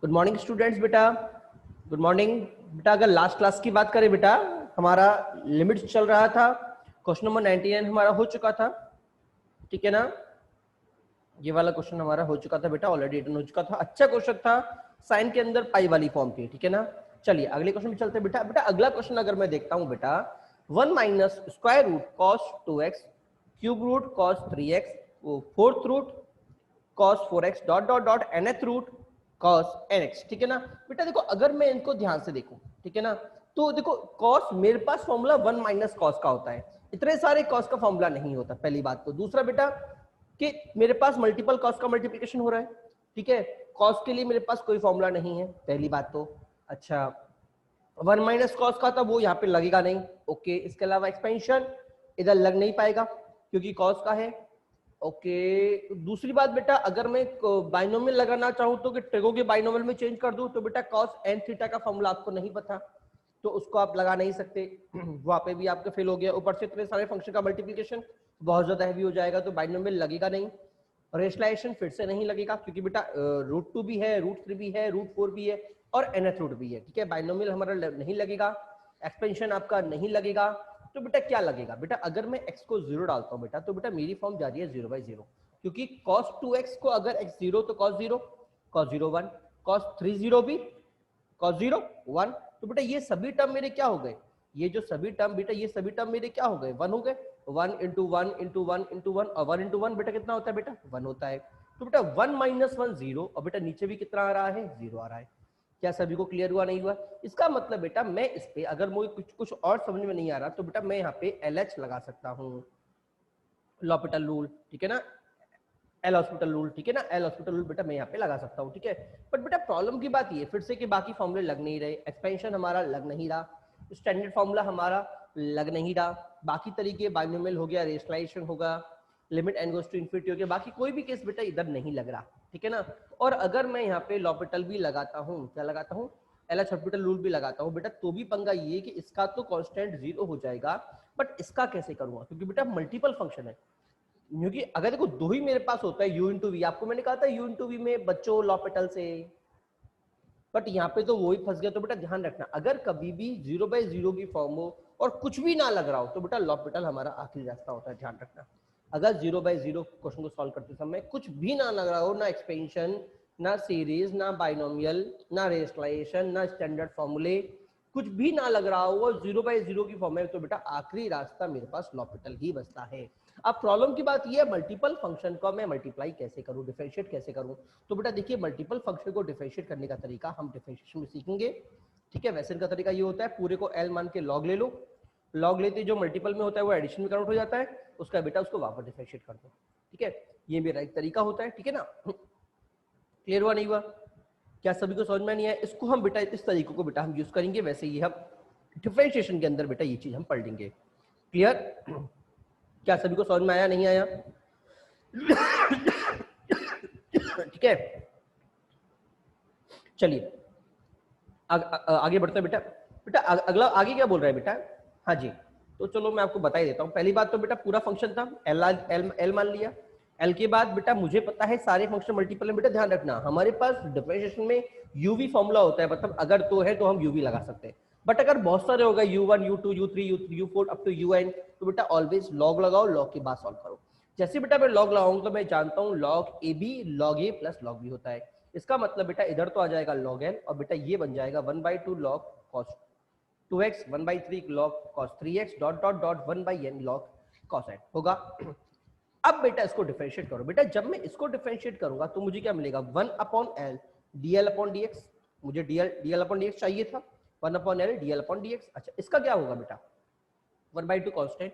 Good morning students बेटा, good morning बेटा। अगर लास्ट क्लास की बात करें बेटा, हमारा लिमिट चल रहा था, क्वेश्चन नंबर 99 हमारा हो चुका था, ठीक है ना। ये वाला क्वेश्चन हमारा हो चुका था बेटा, ऑलरेडी रिटर्न हो चुका था। अच्छा क्वेश्चन था, साइन के अंदर पाई वाली फॉर्म थी, ठीक है ना। चलिए अगले क्वेश्चन में चलते हैं बेटा। बेटा अगला क्वेश्चन अगर मैं देखता हूं बेटा, 1 minus square root cos 2x cube root cos 3x fourth root cos 4x dot dot dot nth root cos nx, ठीक है ना। बेटा देखो अगर मैं इनको ध्यान से देखूं, ठीक है ना, तो देखो cos मेरे पास फॉर्मूला 1 माइनस कॉस का होता है, इतने सारे cos का फॉर्मूला नहीं होता, पहली बात। तो दूसरा बेटा कि मेरे पास मल्टीपल cos का मल्टीप्लिकेशन हो रहा है, ठीक है। cos के लिए मेरे पास कोई फॉर्मूला नहीं है, पहली बात तो। अच्छा 1 माइनस कॉस का था वो यहाँ पे लगेगा नहीं, ओके। इसके अलावा एक्सपेंशन इधर लग नहीं पाएगा क्योंकि कॉस का है, ओके। दूसरी बात बेटा, अगर मैं बाइनोमियल लगाना चाहूँ तो कि ट्रिगो के बाइनोमियल में चेंज कर दूं, तो बेटा कॉस एन थीटा का फॉर्मूला आपको नहीं पता, तो उसको आप लगा नहीं सकते, वहां पे भी आपका फेल हो गया। ऊपर से इतने सारे फंक्शन का मल्टीप्लिकेशन बहुत ज्यादा हैवी हो जाएगा, तो बाइनोमियल लगेगा नहीं। रेशलाइजेशन फिर से नहीं लगेगा क्योंकि बेटा रूट 2 भी है, रूट 3 भी है, रूट 4 भी है और nth रूट भी है, ठीक है। बाइनोमियल हमारा नहीं लगेगा, एक्सपेंशन आपका नहीं लगेगा। तो बेटा क्या लगेगा बेटा, अगर मैं x को 0 डालता हूं बेटा, तो बेटा मेरी फॉर्म जा रही है 0/0, क्योंकि cos 2x को अगर x 0 तो cos 0, cos 0 1, cos 3 0 भी cos 0 1। तो बेटा ये सभी टर्म मेरे क्या हो गए, ये जो सभी टर्म बेटा, ये सभी टर्म मेरे क्या हो गए, 1 हो गए। 1 इंटू 1 इंटू 1 इंटू 1 और 1 इंटू 1 बेटा कितना होता है बेटा, 1 होता है। तो बेटा 1 माइनस 1 0, और बेटा नीचे भी कितना आ रहा है, 0 आ रहा है। क्या सभी को क्लियर हुआ, नहीं हुआ? इसका मतलब बेटा मैं इस पे अगर मुझे कुछ और समझ में नहीं आ रहा, तो बेटा मैं यहाँ पे LH लगा सकता हूँ, लॉपिटल रूल, ठीक है ना, एल हॉस्पिटल रूल, ठीक है ना, एल हॉस्पिटल रूल बेटा मैं यहाँ पे लगा सकता हूँ, ठीक है। बट बेटा प्रॉब्लम की बात ये फिर से कि बाकी फॉर्मूले लग नहीं रहे, एक्सपेंशन हमारा लग नहीं रहा, स्टैंडर्ड फॉर्मूला हमारा लग नहीं रहा, बाकी तरीके बाइनोमियल हो गया, रेशनलाइजेशन होगा, limit n goes to infinity हो गया, बाकी कोई भी केस बेटा इधर नहीं लग रहा, ठीक है ना। और अगर मैं यहाँ पे लॉपिटल भी लगाता हूँ, क्या लगाता हूँ, एल एच हॉस्पिटल रूल भी लगाता हूँ बेटा, तो भी पंगा ये कि इसका तो कांस्टेंट 0 हो जाएगा, बट इसका कैसे करूंगा, क्योंकि बेटा मल्टीपल फंक्शन है। क्योंकि अगर देखो दो ही मेरे पास होता है यू इंटू वी, आपको मैंने कहा था यू इंटू वी में बच्चों लॉपिटल से, बट यहाँ पे तो वो ही फंस गया। तो बेटा ध्यान रखना, अगर कभी भी 0/0 की फॉर्म हो और कुछ भी ना लग रहा हो, तो बेटा लॉपिटल हमारा आखिरी रास्ता होता है, ध्यान रखना। अगर 0/0 क्वेश्चन को सॉल्व करते समय कुछ भी ना लग रहा हो, ना एक्सपेंशन, ना सीरीज, ना बाइनोमियल, ना रेशनलाइजेशन, ना स्टैंडर्ड फॉर्मूले, कुछ भी ना लग रहा हो 0/0 की फॉर्म है, तो बेटा आखिरी रास्ता मेरे पास लॉपिटल ही बचता है। अब प्रॉब्लम की बात यह है, मल्टीपल फंक्शन को मैं मल्टीप्लाई कैसे करूं, डिफरेंशिएट कैसे करूं। तो बेटा देखिए मल्टीपल फंक्शन को डिफरेंशिएट करने का तरीका हम डिफरेंशिएशन में सीखेंगे, ठीक है। वैसे का तरीका ये होता है, पूरे को एल मान के लॉग ले लो, लॉग लेते जो मल्टीपल में होता है वो एडिशन में कन्वर्ट हो जाता है, उसका बेटा उसको वापस डिफरेंशिएट कर दो, ठीक है। ये मेरा एक तरीका होता है, ठीक है ना। क्लियर हुआ, नहीं हुआ? क्या सभी को समझ में नहीं आया? इसको हम बेटा इस तरीकों को बेटा हम यूज करेंगे, वैसे ये हम डिफरेंशिएशन के अंदर बेटा ये चीज हम पढ़ लेंगे। क्लियर? क्या सभी को समझ में आया, नहीं आया? ठीक है, चलिए आगे बढ़ते हैं बेटा। बेटा अगला आगे क्या बोल रहा है बेटा, हाँ जी, तो चलो मैं आपको बता ही देता हूँ। पहली बात तो बेटा पूरा फंक्शन था, एल एल एल मान लिया। एल के बाद बेटा मुझे पता है सारे फंक्शन मल्टीपल है। बेटा ध्यान रखना, हमारे पास डिफरेंशिएशन में यूवी फॉर्मूला होता है, मतलब अगर तो है तो हम यूवी लगा सकते हैं, बट अगर बहुत सारे हो गए u1 u2 u3 u4 up to un, तो बेटा ऑलवेज लॉग लगाओ, लॉग के बाद सॉल्व करो। जैसे बेटा मैं लॉग लगाऊंगा तो मैं जानता हूँ log a b log a plus log b होता है। इसका मतलब बेटा इधर तो आ जाएगा log n, और बेटा ये बन जाएगा 1/2 log cos 2x 1/3 log cos 3x dot dot dot 1/n log cos n होगा। अब बेटा इसको डिफरेंशिएट करो। बेटा जब मैं इसको डिफरेंशिएट करूंगा तो मुझे क्या मिलेगा, 1/l dl/dx, मुझे dl/dx चाहिए था, 1/l dl/dx। अच्छा इसका क्या होगा बेटा, 1/2 कांस्टेंट,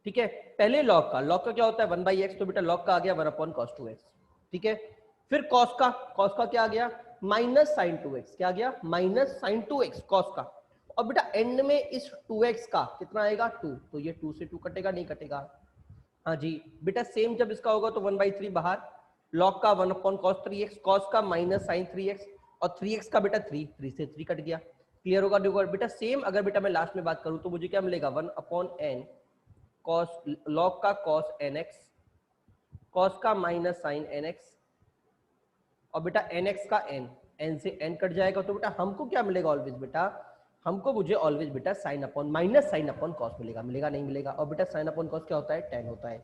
ठीक है। पहले लॉग का क्या होता है 1/x, तो बेटा लॉग का आ गया 1/cos 2x, ठीक है। फिर कॉस का क्या आ गया, माइनस साइन 2x, क्या आ गया, माइनस साइन 2x कॉस का। और बेटा एंड में इस 2x का कितना आएगा 2, तो ये 2 से 2 कटेगा, नहीं कटेगा, हाँ जी। बेटा सेम जब इसका होगा तो 1/3 बाहर, लॉग का 1/cos 3x, कॉस का माइनस साइन 3x, और 3x का बेटा 3 से 3 कट गया। क्लियर होगा, देखो बेटा सेम अगर बेटा मैं लास्ट में बात करूं तो मुझे क्या मिलेगा 1/n कॉस, लॉग का कॉस nx, कॉस का माइनस साइन nx, और बेटा nx का n, n से n कट जाएगा तो बेटा हमको क्या मिलेगा ऑलवेज बेटा, हमको मुझे ऑलवेज बेटा sine upon minus sine upon cos मिलेगा, मिलेगा नहीं मिलेगा। और बेटा साइन अपॉन कॉस क्या होता है, tan होता है।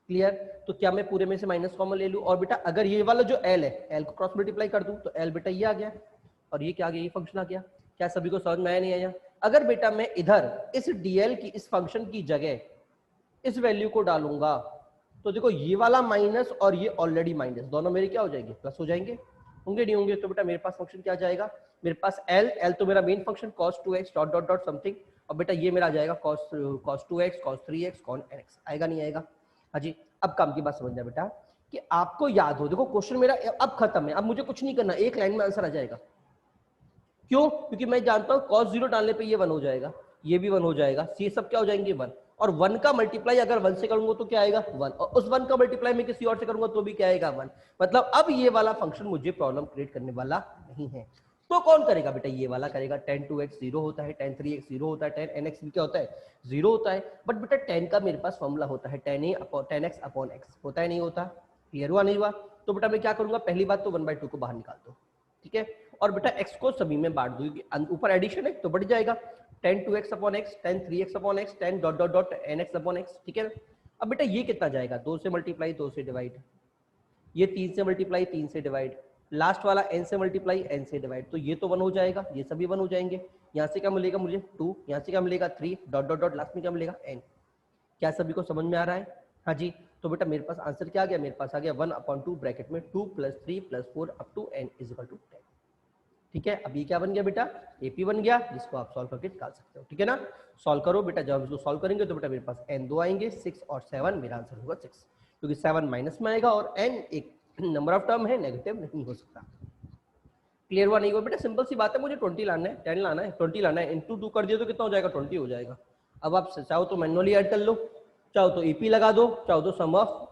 क्लियर। तो क्या मैं पूरे में से माइनस कॉमन ले लूं, और बेटा अगर ये वाला जो l है, l को क्रॉस मल्टीप्लाई कर दूं तो l बेटा ये आ गया, और ये क्या आ गया, ये फंक्शन आ गया। क्या सभी को समझ में आया नहीं आया? अगर बेटा मैं इधर इस dl की इस फंक्शन की जगह इस वैल्यू को डालूंगा तो देखो ये वाला माइनस और ये ऑलरेडी माइनस, दोनों मेरे क्या हो जाएंगे, प्लस हो जाएंगे, होंगे नहीं होंगे। तो बेटा मेरे पास फंक्शन क्या आ जाएगा, मेरे पास l तो मेरा main function cos 2x dot dot dot something, और बेटा ये मेरा आ जाएगा cos 2x cos 3x cos nx, आएगा नहीं आएगा? हाँ जी। अब काम की बात समझना बेटा कि आपको याद हो, देखो क्वेश्चन मेरा अब खत्म है, अब मुझे कुछ नहीं करना, एक लाइन में आंसर आ जाएगा। क्यों? क्योंकि मैं जानता हूँ cos 0 डालने पे ये 1 हो जाएगा, ये भी 1 हो जाएगा, ये सब क्या हो जाएंगे 1, और 1 का मल्टीप्लाई अगर 1 से करूंगा तो क्या आएगा 1, और उस 1 का मल्टीप्लाई मैं किसी और से करूंगा तो भी क्या आएगा 1। मतलब अब ये वाला फंक्शन मुझे प्रॉब्लम क्रिएट करने वाला नहीं है। तो कौन करेगा बेटा, ये वाला करेगा। tan 2x 0 होता है, tan 3x 0 होता है, tan nx भी क्या होता है 0 होता है। बट बेटा tan का मेरे पास फॉर्मूला होता है tan x अपॉन x, होता है नहीं होता? क्लियर हुआ नहीं हुआ? तो बेटा मैं क्या करूंगा, पहली बात तो 1/2 को बाहर निकाल दो, ठीक है, और बेटा x को सभी में बांट दो, ऊपर एडिशन है तो बढ़ जाएगा, tan 2x upon x, tan 3x upon x, tan dot dot dot nx upon x, ठीक है। अब बेटा ये कितना जाएगा, 2 से मल्टीप्लाई 2 से डिवाइड, ये 3 से मल्टीप्लाई 3 से डिवाइड, लास्ट वाला n से मल्टीप्लाई n से डिवाइड, तो ये तो 1 हो जाएगा, ये सभी 1 हो जाएंगे। यहाँ से क्या मिलेगा मुझे 2, यहाँ से क्या मिलेगा 3 डॉट डॉट डॉट, लास्ट में क्या मिलेगा n। क्या सभी को समझ में आ रहा है? हाँ जी। तो बेटा मेरे पास आंसर क्या आ गया, मेरे पास आ गया 1/2 ब्रैकेट में 2 + 3 + 4 अप टू n = 10। ठीक है, अब ये क्या बन गया बेटा, एपी बन गया, जिसको आप सॉल्व करके निकाल सकते हो। ठीक है ना, सॉल्व करो बेटा, जब इसको सॉल्व करेंगे तो बेटा मेरे पास n 2 आएंगे, 6 और 7, मेरा आंसर होगा 6, क्योंकि 7 माइनस में आएगा और n एक नंबर ऑफ टर्म है, नेगेटिव नहीं हो सकता। क्लियर हुआ नहीं हुआ बेटा? सिंपल सी बात है, मुझे 20 लाना है, 10 लाना है, 20 लाना है, इंटू 2 कर दिया तो कितना हो जाएगा 20 हो जाएगा। अब आप चाहो तो मैनुअली ऐड कर लो, चाहो तो ईपी लगा दो, चाहो तो सम ऑफ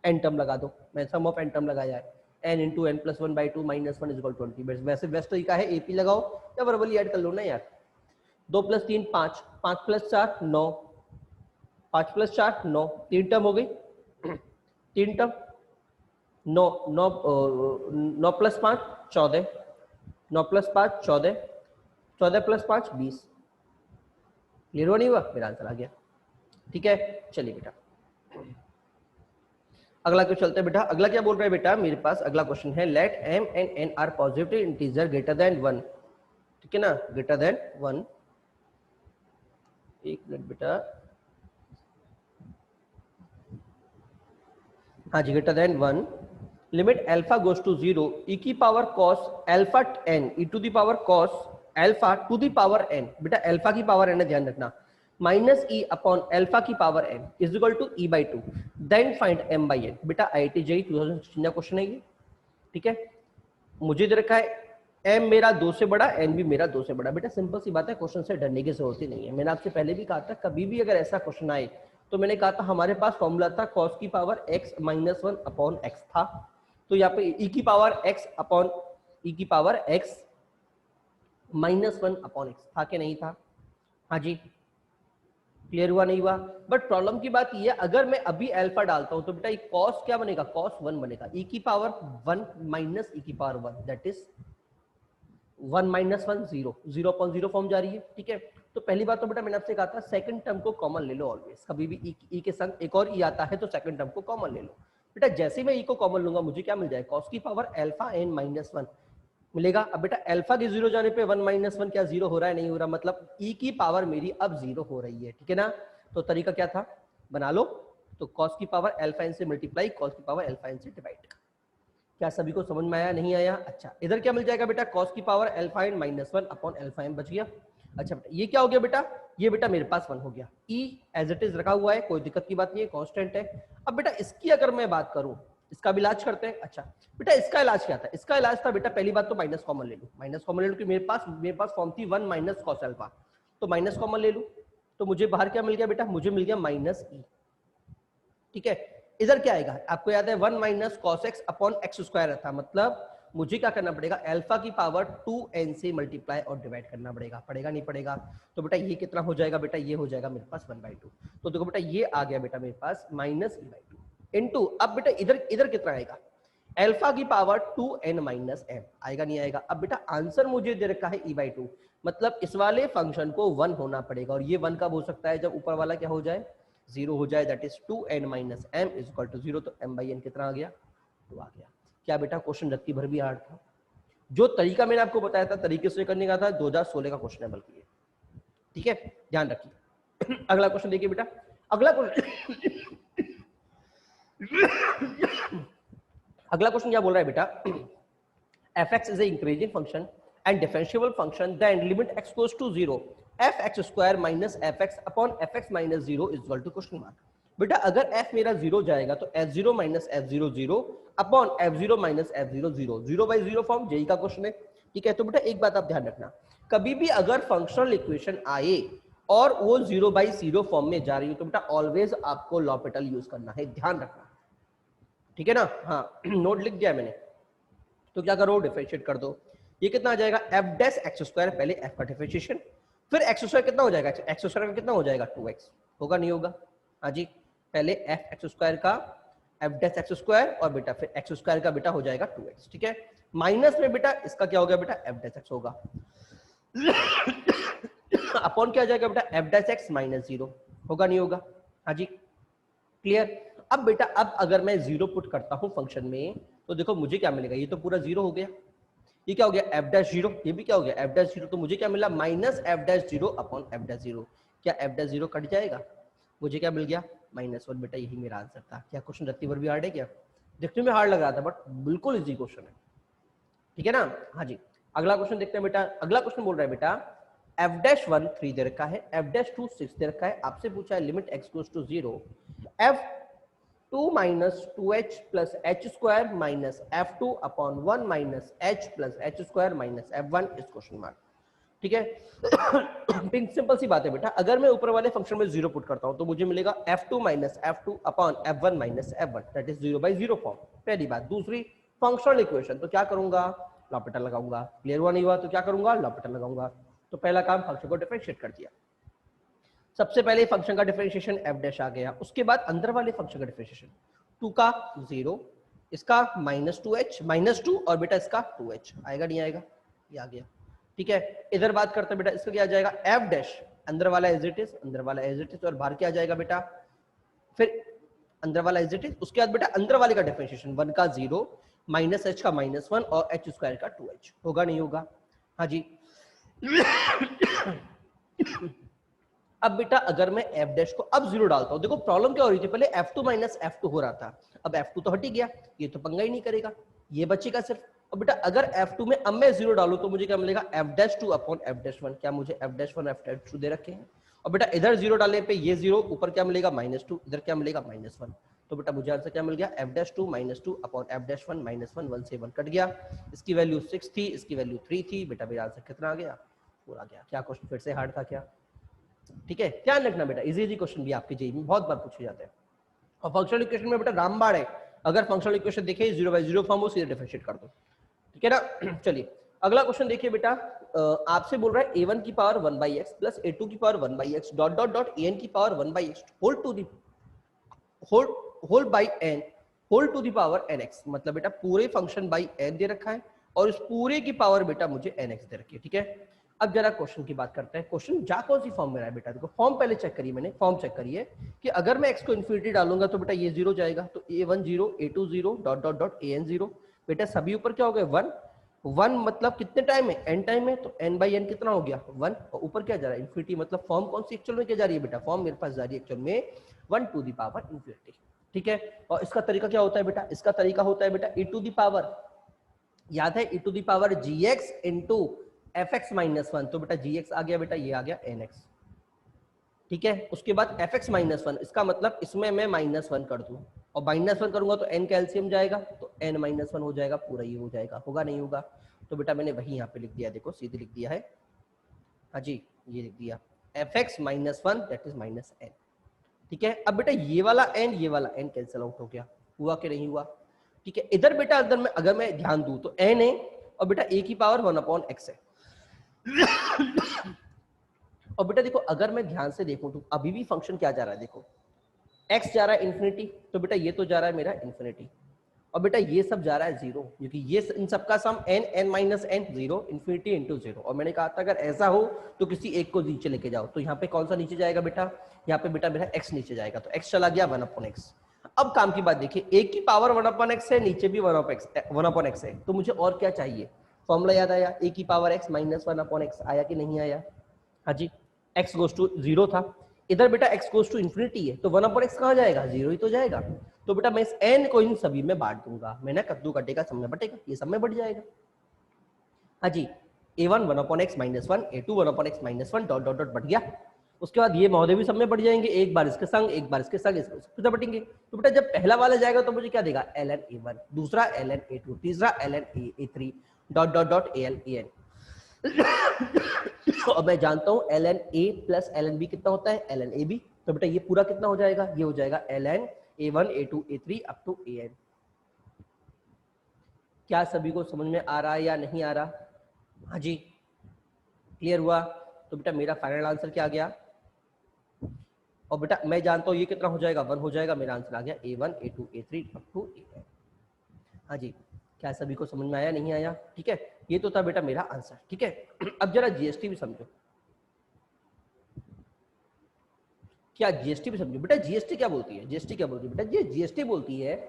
एन टर्म लगा दो। मैं सम ऑफ एन टर्म लगाया है, n into n plus 1/2 minus 1 = 20। वैसे बेस्ट तरीका है एपी लगाओ या वर्बली ऐड कर लो ना यार। 2 + 3 5, 5 + 4 9, 5 + 4 9, 3 टर्म हो गई, 3 टर्म 9 9 9 + 5 14, 9 + 5 14, 14 + 5 20। क्लियर हुआ नहीं हुआ? मेरा आंसर आ गया। ठीक है, चलिए बेटा अगला क्वेश्चन चलते हैं बेटा। अगला क्या बोल रहा है बेटा, मेरे पास अगला क्वेश्चन है, let m and n are positive integer greater than 1। ठीक है ना, ग्रेटर देन 1, एक मिनट बेटा, हाँ जी, greater than 1, limit alpha goes to 0 e की power cos alpha n e to the power cos alpha to the power n, बेटा alpha की पावर n है, ध्यान रखना, माइनस e अपॉन अल्फा की power n is equal to e/2, then find m by n। बेटा IIT JEE 2016 का question है ये। ठीक है, मुझे दे रखा है m मेरा 2 से बड़ा, n भी मेरा 2 से बड़ा। बेटा सिंपल सी बात है, क्वेश्चन से डरने की जरूरत ही नहीं है। मैंने आपसे पहले भी कहा था, कभी भी अगर ऐसा क्वेश्चन आए तो मैंने कहा था हमारे पास फॉर्मूला था cos की पावर x - 1 अपॉन x था, तो यहाँ पे e की पावर x अपॉन e की पावर x - 1 अपॉन x था कि नहीं था? हाँ जी, क्लियर हुआ नहीं हुआ? बट प्रॉब्लम की बात ये है, अगर मैं अभी अल्फा डालता हूं तो बेटा ये cos क्या बनेगा, cos 1 बनेगा, e की पावर 1 माइनस e की पावर 1, दैट इज 1 - 1 0, 0/0 फॉर्म जा रही है। ठीक है, तो पहली बात तो बेटा मैंने आपसे कहा था सेकंड टर्म को कॉमन ले लो ऑलवेज, कभी भी e के संग एक और e आता है तो सेकंड टर्म को कॉमन ले लो। बेटा जैसे मैं e को कॉमन लूंगा मुझे क्या मिल जाएगा, cos की पावर अल्फा n - 1 मिलेगा। अब बेटा अल्फा के 0 जाने पे 1 - 1 क्या 0 हो रहा है, नहीं हो रहा, मतलब e की पावर मेरी अब 0 हो रही है। ठीक है ना, तो तरीका क्या था, बना लो, तो cos की पावर अल्फा n से मल्टीप्लाई, cos की पावर अल्फा n से डिवाइड। क्या सभी को समझ में आया, नहीं आया? अच्छा, इधर क्या मिल जाएगा बेटा, cos की power alpha n - 1 upon alpha n बच गया। अच्छा बेटा ये क्या हो गया बेटा, ये बेटा मेरे पास 1 हो गया, e एज इट इज रखा हुआ है, कोई दिक्कत की बात नहीं है, कांस्टेंट है। अब बेटा इसकी अगर मैं बात करूं, इसका भी इलाज करते हैं। अच्छा बेटा इसका इलाज क्या था, इसका इलाज था बेटा पहली बात तो माइनस कॉमन ले लूं, माइनस कॉमन ले लूं कि मेरे पास फॉर्म थी 1 - cos अल्फा, तो माइनस कॉमन ले लूं तो मुझे बाहर क्या मिल गया बेटा, मुझे मिल गया माइनस e। ठीक है, इधर क्या आएगा, आपको याद है 1 - cos x upon x square था, मतलब मुझे क्या करना पड़ेगा, अल्फा की पावर 2n से मल्टीप्लाई और डिवाइड करना पड़ेगा, पड़ेगा नहीं पड़ेगा? तो बेटा ये कितना हो जाएगा बेटा, ये हो जाएगा मेरे पास 1/2, तो देखो बेटा ये आ गया बेटा मेरे पास -e/2 इनटू, अब बेटा इधर इधर कितना आएगा, अल्फा की पावर 2n माइनस m आएगा नहीं आएगा। अब बेटा आंसर मुझे दे रखा है e/2, मतलब इस वाले फंक्शन को 1 होना पड़ेगा, और ये 1 कब हो सकता है, जब ऊपर वाला क्या हो जाए, 0 हो जाए, that is 2n minus m is equal to 0। तो m/n कितना आ गया, 2 आ गया। क्या बेटा क्वेश्चन रत्ती भर भी हार्ड था? जो तरीका मैंने आपको बताया था तरीके से करने का था, 2016 का क्वेश्चन है बल्कि, ठीक है, ध्यान रखिए। अगला क्वेश्चन देखिए बेटा, अगला क्वेश्चन अगला क्वेश्चन क्या बोल रहा है बेटा, fx is a increasing function and differentiable function, then limit x goes to 0 fx square minus fx upon fx minus 0 is equal to question mark। बेटा अगर f मेरा 0 जाएगा तो f0 minus f0 0 upon f0 minus f0 0, 0/0 form JEE का question है, ठीक है। तो बेटा एक बात आप ध्यान रखना, कभी भी अगर फंक्शनल इक्वेशन आए और वो 0/0 फॉर्म में जा रही हो तो बेटा ऑलवेज आपको लॉपिटल यूज करना है, ध्यान रखना, ठीक है ना। हाँ नोट लिख दिया मैंने। तो क्या करो, डिफरेंशिएट कर दो। ये कितना आ जाएगा, एफ डैश एक्स स्क्वायर, पहले एफ का डिफरेंशिएशन, फिर एक्स स्क्वायर कितना हो जाएगा, एक्स स्क्वायर का कितना हो जाएगा 2x, होगा नहीं होगा, हाँ जी, पहले एफ एक्स स्क्वायर का एफ डैश एक्स स्क्वायर और बेटा फिर एक्स स्क्वायर का बेटा हो जाएगा 2x, ठीक है। माइनस में बेटा इसका क्या हो गया बेटा, एफ डैश एक्स होगा अपॉन क्या आ जाएगा बेटा, एफ डैश एक्स माइनस 0, होगा नहीं होगा, हाँ जी, क्लियर। अब बेटा अब अगर मैं 0 पुट करता हूं फंक्शन में तो देखो मुझे क्या मिलेगा, ये तो पूरा 0 हो गया, ये क्या हो गया एफ डैश 0, ये भी क्या हो गया एफ डैश 0, तो मुझे क्या मिला minus F dash 0 upon F dash 0। क्या एफ डैश 0 कट जाएगा, मुझे क्या मिल गया -1। बेटा यही मेरा आंसर था। क्या क्वेश्चन रत्ती भर भी हार्ड है क्या, देखने में हार्ड लग रहा था बट बिल्कुल इजी क्वेश्चन है, ठीक है ना। हाँ जी, अगला क्वेश्चन देखते हैं बेटा। अगला क्वेश्चन बोल रहा है बेटा एफ डैश 1 3 दे रखा है, एफ डैश 2 6 दे रखा है, आपसे पूछा है limit x goes to 0 f 2 minus 2h plus h square minus f2 upon 1 minus h plus h square minus f1 is question mark, ठीक है। सिंपल सी बात है बेटा, अगर मैं ऊपर वाले फंक्शन में 0 पुट करता हूं तो मुझे मिलेगा f2 minus f2 upon f1 minus f1, that is 0/0 form, पहली बात। दूसरी फंक्शनल इक्वेशन, तो क्या करूंगा, लॉपिटल लगाऊंगा, क्लियर हुआ नहीं हुआ, तो क्या करूंगा, लॉपिटल लगाऊंगा। तो पहला काम फंक्शन को डिफरेंशिएट कर दिया, सबसे पहले फंक्शन का डिफरेंशिएशन f डैश आ गया, उसके बाद अंदर वाले फंक्शन का डिफरेंशिएशन 2 का 0, इसका -2h -2 और बेटा इसका 2h आएगा नहीं आएगा, ये आ गया, ठीक है। इधर बात करते हैं बेटा, इसका क्या आ जाएगा f डैश, अंदर वाला एज इट इज, अंदर वाला एज इट इज, और बाहर क्या आ जाएगा बेटा, फिर अंदर वाला एज इट इज, उसके बाद बेटा अंदर वाले का डिफरेंशिएशन 1 का 0 माइनस h का -1 और h स्क्वायर का 2h, होगा नहीं होगा, हाँ जी। अब बेटा अगर मैं f डैश को अब 0 डालता हूं, देखो प्रॉब्लम क्या हो रही थी, पहले f2 माइनस f2 हो रहा था, अब f2 तो हट ही गया, ये तो पंगा ही नहीं करेगा, ये बचेगा सिर्फ। और बेटा अगर f2 में अब मैं 0 डालूं तो मुझे क्या मिलेगा, f dash 2 upon f dash 1, क्या मुझे f डैश 1 f डैश 2 दे रखे हैं, और बेटा इधर 0 डालने पे ये 0 ऊपर क्या मिलेगा -2, इधर क्या मिलेगा -1, तो बेटा मुझे आंसर क्या मिल गया, f dash 2 -2 upon f dash 1 -1, 1 से 1 कट गया, इसकी वैल्यू 6 थी, इसकी वैल्यू 3 थी, बेटा मेरा आंसर कितना आ गया, 4 आ गया। क्या क्वेश्चन फिर से हार्ड था क्या, ठीक है, ध्यान रखना बेटा, इजी क्वेश्चन भी आपके जेईई में बहुत बार पूछे जाते हैं। और फंक्शनल इक्वेशन में बेटा रामबाण है, अगर फंक्शनल इक्वेशन देखे 0/0 फॉर्म हो सीधे डिफरेंशिएट कर दो, ठीक है ना। चलिए अगला क्वेश्चन देखिए बेटा, आपसे बोल रहा है a1 की पावर 1/x प्लस a2 की power 1/x dot dot dot an की power 1/x whole to the whole by n whole to the power nx, मतलब बेटा पूरे फंक्शन बाई n दे रखा है और इस पूरे की पावर बेटा मुझे nx दे रखी है, ठीक है। अब जरा क्वेश्चन की बात करते हैं, क्वेश्चन जा कौन सी फॉर्म में रहा है बेटा, देखो फॉर्म पहले चेक करिए, मैंने फॉर्म चेक करिए कि अगर मैं x को इन्फिनिटी डालूंगा तो बेटा ये 0 जाएगा, तो a1 0 a2 0 dot dot dot an 0, बेटा सभी ऊपर क्या हो गए 1 1, मतलब कितने टाइम में, n टाइम में, तो n/n कितना हो गया 1, और ऊपर क्या जा रहा है इन्फिनिटी, मतलब फॉर्म कौन सी एक्चुअल में क्या जा रही है बेटा, फॉर्म मेरे पास जा रही है एक्चुअल में 1 टू दी पावर इन्फिनिटी, ठीक है। और इसका तरीका क्या होता है बेटा, इसका तरीका होता है बेटा e टू दी पावर, याद है e to the power gx into fx -1, तो बेटा gx आ गया, बेटा ये आ गया nx, ठीक है। उसके बाद fx -1, इसका मतलब इसमें मैं -1 कर दूं, और -1 करूंगा तो n का एलसीएम जाएगा, तो n -1 हो जाएगा, पूरा ये हो जाएगा, होगा नहीं होगा, तो बेटा मैंने वही यहाँ पे लिख दिया, देखो सीधे लिख दिया है, हाँ जी ये लिख दिया fx -1 दैट इज -n, ठीक है। अब बेटा ये वाला n कैंसिल आउट हो गया, हुआ कि नहीं हुआ, ठीक है। इधर बेटा अगर मैं ध्यान दूं तो n है और बेटा a की पावर 1/x है और बेटा देखो अगर मैं ध्यान से देखूं तो अभी भी फंक्शन क्या जा रहा है, देखो x जा रहा है इन्फिनिटी, तो बेटा ये तो जा रहा है मेरा इन्फिनिटी, और बेटा ये सब जा रहा है जीरो, क्योंकि ये इन सबका सम n n minus n zero, infinity into zero. और मैंने कहा था अगर ऐसा हो तो किसी एक को नीचे लेके जाओ, तो यहाँ पे कौन सा नीचे जाएगा बेटा, यहाँ पे बेटा मेरा x नीचे जाएगा, तो x चला गया 1/x। अब काम की बात देखिए, एक की पावर 1/x है, नीचे भी 1/x है, तो मुझे और क्या चाहिए, फॉर्मूला याद आया, a की पावर x माइनस 1/x, आया कि नहीं आया, हाँ जी, x गोज टू जीरो था, इधर बेटा x गोज टू इन्फिनिटी है, तो 1/x कहाँ जाएगा, जीरो ही तो जाएगा। तो बेटा मैं इस n को इन सभी में बांट दूंगा, मैंने कद्दू कटेगा सब में बटेगा, ये सब में बढ़ जाएगा, हाँ जी, a1 1/x minus 1, a2 1/x minus 1, dot dot dot बढ़ गया। उसके बाद ये महोदय भी सब में बढ़ जाएंगे, एक बार इसके संग, एक बार इसके संग, इसको बटेंगे। तो बेटा जब पहला वाला जाएगा तो मुझे क्या देगा, ln a1, दूसरा ln a2, तीसरा ln a3, dot dot dot an। और मैं जानता हूं ln a plus ln b कितना होता है, ln ab, तो बेटा ये पूरा कितना हो जाएगा, ये हो जाएगा ln a1 a2 a3 up to an। क्या सभी को समझ में आ रहा है या नहीं आ रहा, हाँ जी, क्लियर हुआ। तो बेटा मेरा फाइनल आंसर क्या आ गया, और बेटा मैं जानता हूं ये कितना हो जाएगा, 1 हो जाएगा, मेरा आंसर आ गया a1 a2 a3 up to an। हाँ जी, क्या सभी को समझ में आया नहीं आया, ठीक है, ये तो था बेटा मेरा आंसर, ठीक है। अब जरा जीएसटी भी समझो, क्या जीएसटी भी समझो बेटा, जीएसटी क्या बोलती है, जीएसटी क्या बोलती है बेटा, ये जीएसटी बोलती है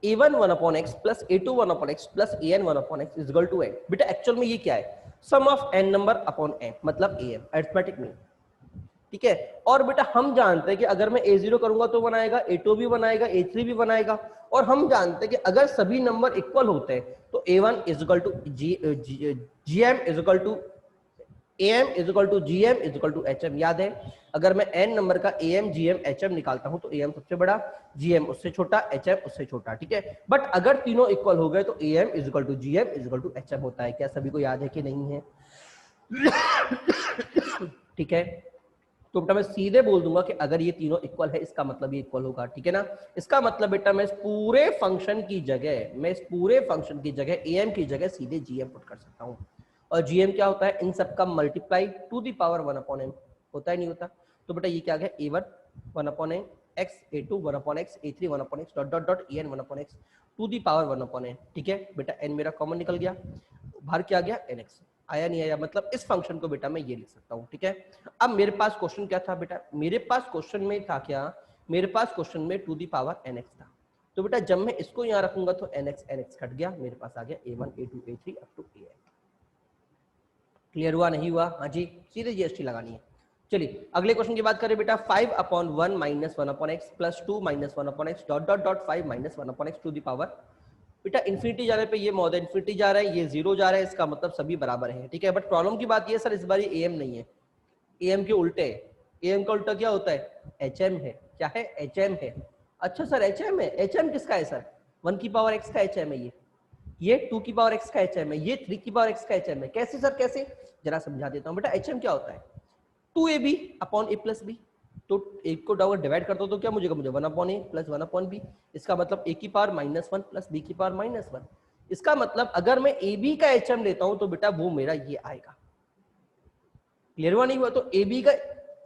a1 1/x plus a2 1/x plus an 1/x is equal to n। बेटा एक्चुअल में ये क्या है, sum of n number upon n, मतलब am, अरिथमेटिक में, ठीक है। और बेटा हम जानते हैं कि अगर मैं a0 करूंगा तो बनाएगा, a2 भी बनाएगा, a3 भी बनाएगा, और हम जानते हैं कि अगर सभी नंबर इक्वल होते हैं तो a1 is equal to gm is equal to am is equal to gm is equal to hm। याद है, अगर मैं n नंबर का am gm hm निकालता हूं तो am सबसे बड़ा, gm उससे छोटा, hm उससे छोटा, ठीक है। बट अगर तीनों इक्वल हो गए तो am is equal to gm is equal to hm होता है। क्या सभी को याद है कि नहीं है, ठीक है। तो बेटा मैं सीधे बोल दूंगा कि अगर ये तीनों इक्वल है इसका मतलब ये इक्वल होगा, ठीक है ना। इसका मतलब बेटा मैं इस पूरे फंक्शन की जगह am की जगह सीधे gm पुट कर सकता हूँ। और gm क्या होता है, इन सब का multiply two the power 1/m होता है, नहीं होता। तो बेटा ये क्या गया, a1 1/x, a2 1/x, a3 1/x, dot dot dot an 1/x to the power 1/n, ठीक है। बेटा n मेरा कॉमन निकल गया, बाहर क्या गया nx, आया नहीं आया, मतलब इस फंक्शन को बेटा मैं ये लिख सकता हूँ, ठीक है। अब मेरे पास क्वेश्चन क्या था बेटा, मेरे पास क्वेश्चन में था क्या, मेरे पास क्वेश्चन में टू दी पावर nx था। तो बेटा जब मैं इसको यहाँ रखूंगा तो nx कट गया, मेरे पास आ गया a1 a2 a3 up to an। Clear हुआ नहीं हुआ, हाँ जी, सीधे जीएसटी लगानी है। चलिए अगले क्वेश्चन की बात करें बेटा, 5/1 minus 1/x plus 2 minus 1/x dot dot dot 5 minus 1/x to the power. बेटा इन्फिनिटी जाने पे ये मॉड इन्फिनिटी जा रहा है, ये जीरो जा रहा है, इसका मतलब सभी बराबर है, ठीक है। बट प्रॉब्लम की बात ये सर इस बार ये am नहीं है, am के उल्टे है। am का उल्टा क्या होता है, hm है, क्या है, hm है। अच्छा सर hm है, hm किसका है सर, 1 की पावर x का hm है, ये 2 की पावर x का hm है, ये 3 की पावर x का hm है। कैसे सर कैसे, जरा समझा देता हूँ बेटा। hm क्या होता है, 2ab upon a plus B, तो एक को डिवाइड करता हूं तो क्या मुझे 1/a प्लस 1/b, इसका मतलब a की पावर -1 प्लस b की पावर -1। इसका मतलब अगर मैं ab का hm लेता हूं तो बेटा वो मेरा ये आएगा। क्लियर हुआ नहीं हुआ, तो ab का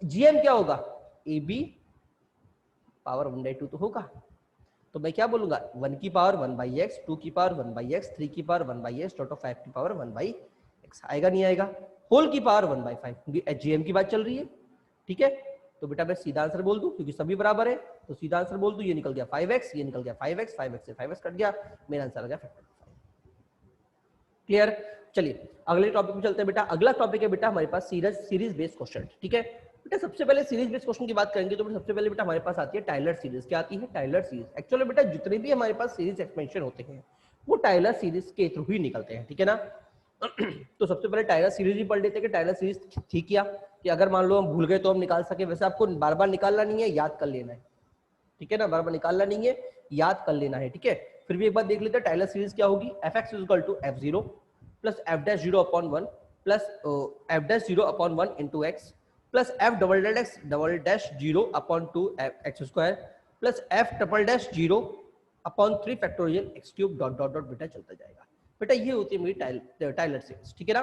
gm क्या होगा, ab पावर 1/2 तो होगा। तो मैं क्या बोलूंगा, 1 की पावर 1/x, 2 की पावर 1/x, 3 की पावर 1/x, डॉट ऑफ 5 की पावर 1/x, आएगा नहीं आएगा, होल की पावर 1/5, क्योंकि gm की बात चल रही है, ठीक है। तो बेटा मैं सीधा आंसर बोल दूं, क्योंकि सभी बराबर है, तो सीधा आंसर बोल दूं, ये निकल गया 5x, ये निकल गया 5x, 5x से 5x कट गया, मेरा आंसर आ गया 5। क्लियर। चलिए अगले टॉपिक पे चलते हैं बेटा। अगला टॉपिक है बेटा हमारे पास सीरीज बेस्ड क्वेश्चन, ठीक है। बेटा सबसे पहले सीरीज बेस्ड क्वेश्चन की बात करेंगे तो सबसे पहले बेटा हमारे पास आती है टाइलर सीरीज। क्या आती है, टाइलर सीरीज। एक्चुअली बेटा जितने भी हमारे पास सीरीज एक्सपेंशन होते हैं वो टाइलर सीरीज के थ्रू ही निकलते हैं, ठीक है ना। तो सबसे पहले टाइलर सीरीज ही पढ़ लेते हैं कि टाइलर सीरीज थी क्या, कि अगर मान लो हम भूल गए तो हम निकाल सके। वैसे आपको बार बार निकालना नहीं है, याद कर लेना है, ठीक है ना, बार बार निकालना नहीं है, याद कर लेना है, ठीक है। फिर भी एक बार देख लेते हैं टाइलर सीरीज क्या होगी। fx equal to f0 plus f dash 0 upon 1 plus f dash 0 upon 1 into x plus f double dash 0 upon 2 x square plus f triple dash 0 upon 3 factorial x cube dot dot dot बेटा चलता जाएगा। बेटा ये होती है मेरी Tyler series, ठीक है ना।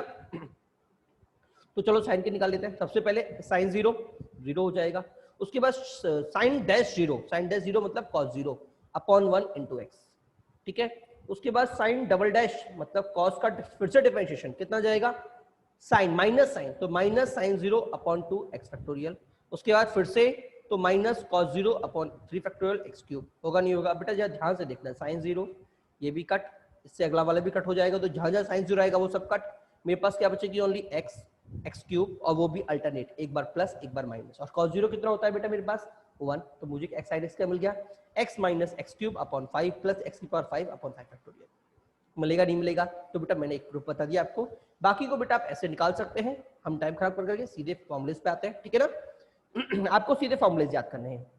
तो चलो साइन के निकाल लेते हैं। सबसे पहले साइन 0 हो जाएगा, उसके बाद साइन डैश 0 मतलब cos 0 अपॉन 1 इंटू एक्स, ठीक है। उसके बाद साइन डबल डैश मतलब कॉस का फिर से डिफरेंशिएशन कितना जाएगा, साइन माइनस साइन, तो minus sine 0 upon 2 x factorial. उसके बाद फिर से तो minus cos 0 upon 3 factorial x cube. होगा नहीं होगा बेटा, जरा ध्यान से देखना, साइन 0 ये भी कट, इससे अगला वाला भी कट हो जाएगा, तो जहां जहां साइन 0 आएगा वो सब कट। मेरे पास क्या बचेगी, ओनली एक्स एक्स क्यूब, और वो भी अल्टरनेट, एक बार प्लस एक बार माइनस। और कॉस 0 कितना होता है बेटा मेरे पास 1, तो मुझे एक्स साइन एक्स क्या मिल गया, x minus x cube upon 5 plus x की पावर 5 अपॉन 5 फैक्टोरियल। मिलेगा नहीं मिलेगा, तो बेटा मैंने एक प्रूफ बता दिया आपको, बाकी को बेटा आप ऐसे निकाल सकते हैं। हम टाइम खराब कर करके सीधे फॉर्मुलेस पे आते हैं, ठीक है ना। आपको सीधे फॉर्मुलेस याद करने हैं।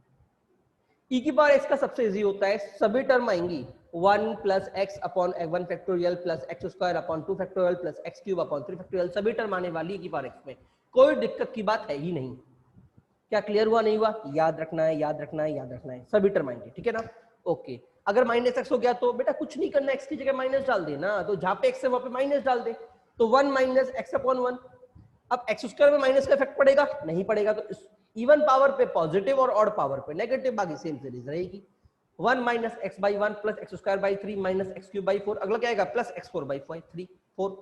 e की पावर x का सबसे इजी होता है, सभी टर्म आएंगी 1 plus x upon 1 factorial plus x square upon 2 factorial plus x cube upon 3 factorial, सभी टर्म आने वाली e की पावर x में, कोई दिक्कत की बात है ही नहीं। क्या क्लियर हुआ नहीं हुआ, याद रखना है याद रखना है याद रखना है, सभी टर्म आएंगे, ठीक है ना। ओके, अगर माइनस एक्स हो गया तो बेटा कुछ नहीं करना, एक्स की जगह माइनस डाल देना, तो जहां पे एक्स है वहां पे माइनस डाल दे, तो 1 माइनस एक्स अपॉन 1। अब एक्स स्क्वायर में माइनस का इफेक्ट पड़ेगा नहीं पड़ेगा, तो इवन पावर पे पॉजिटिव और ऑड पावर पे नेगेटिव, बाकी सेम सीरीज रहेगी। 1 minus x by 1 plus x square by 3 minus x cube by 4, अगला क्या आएगा प्लस एक्स 4 बाई 3 4।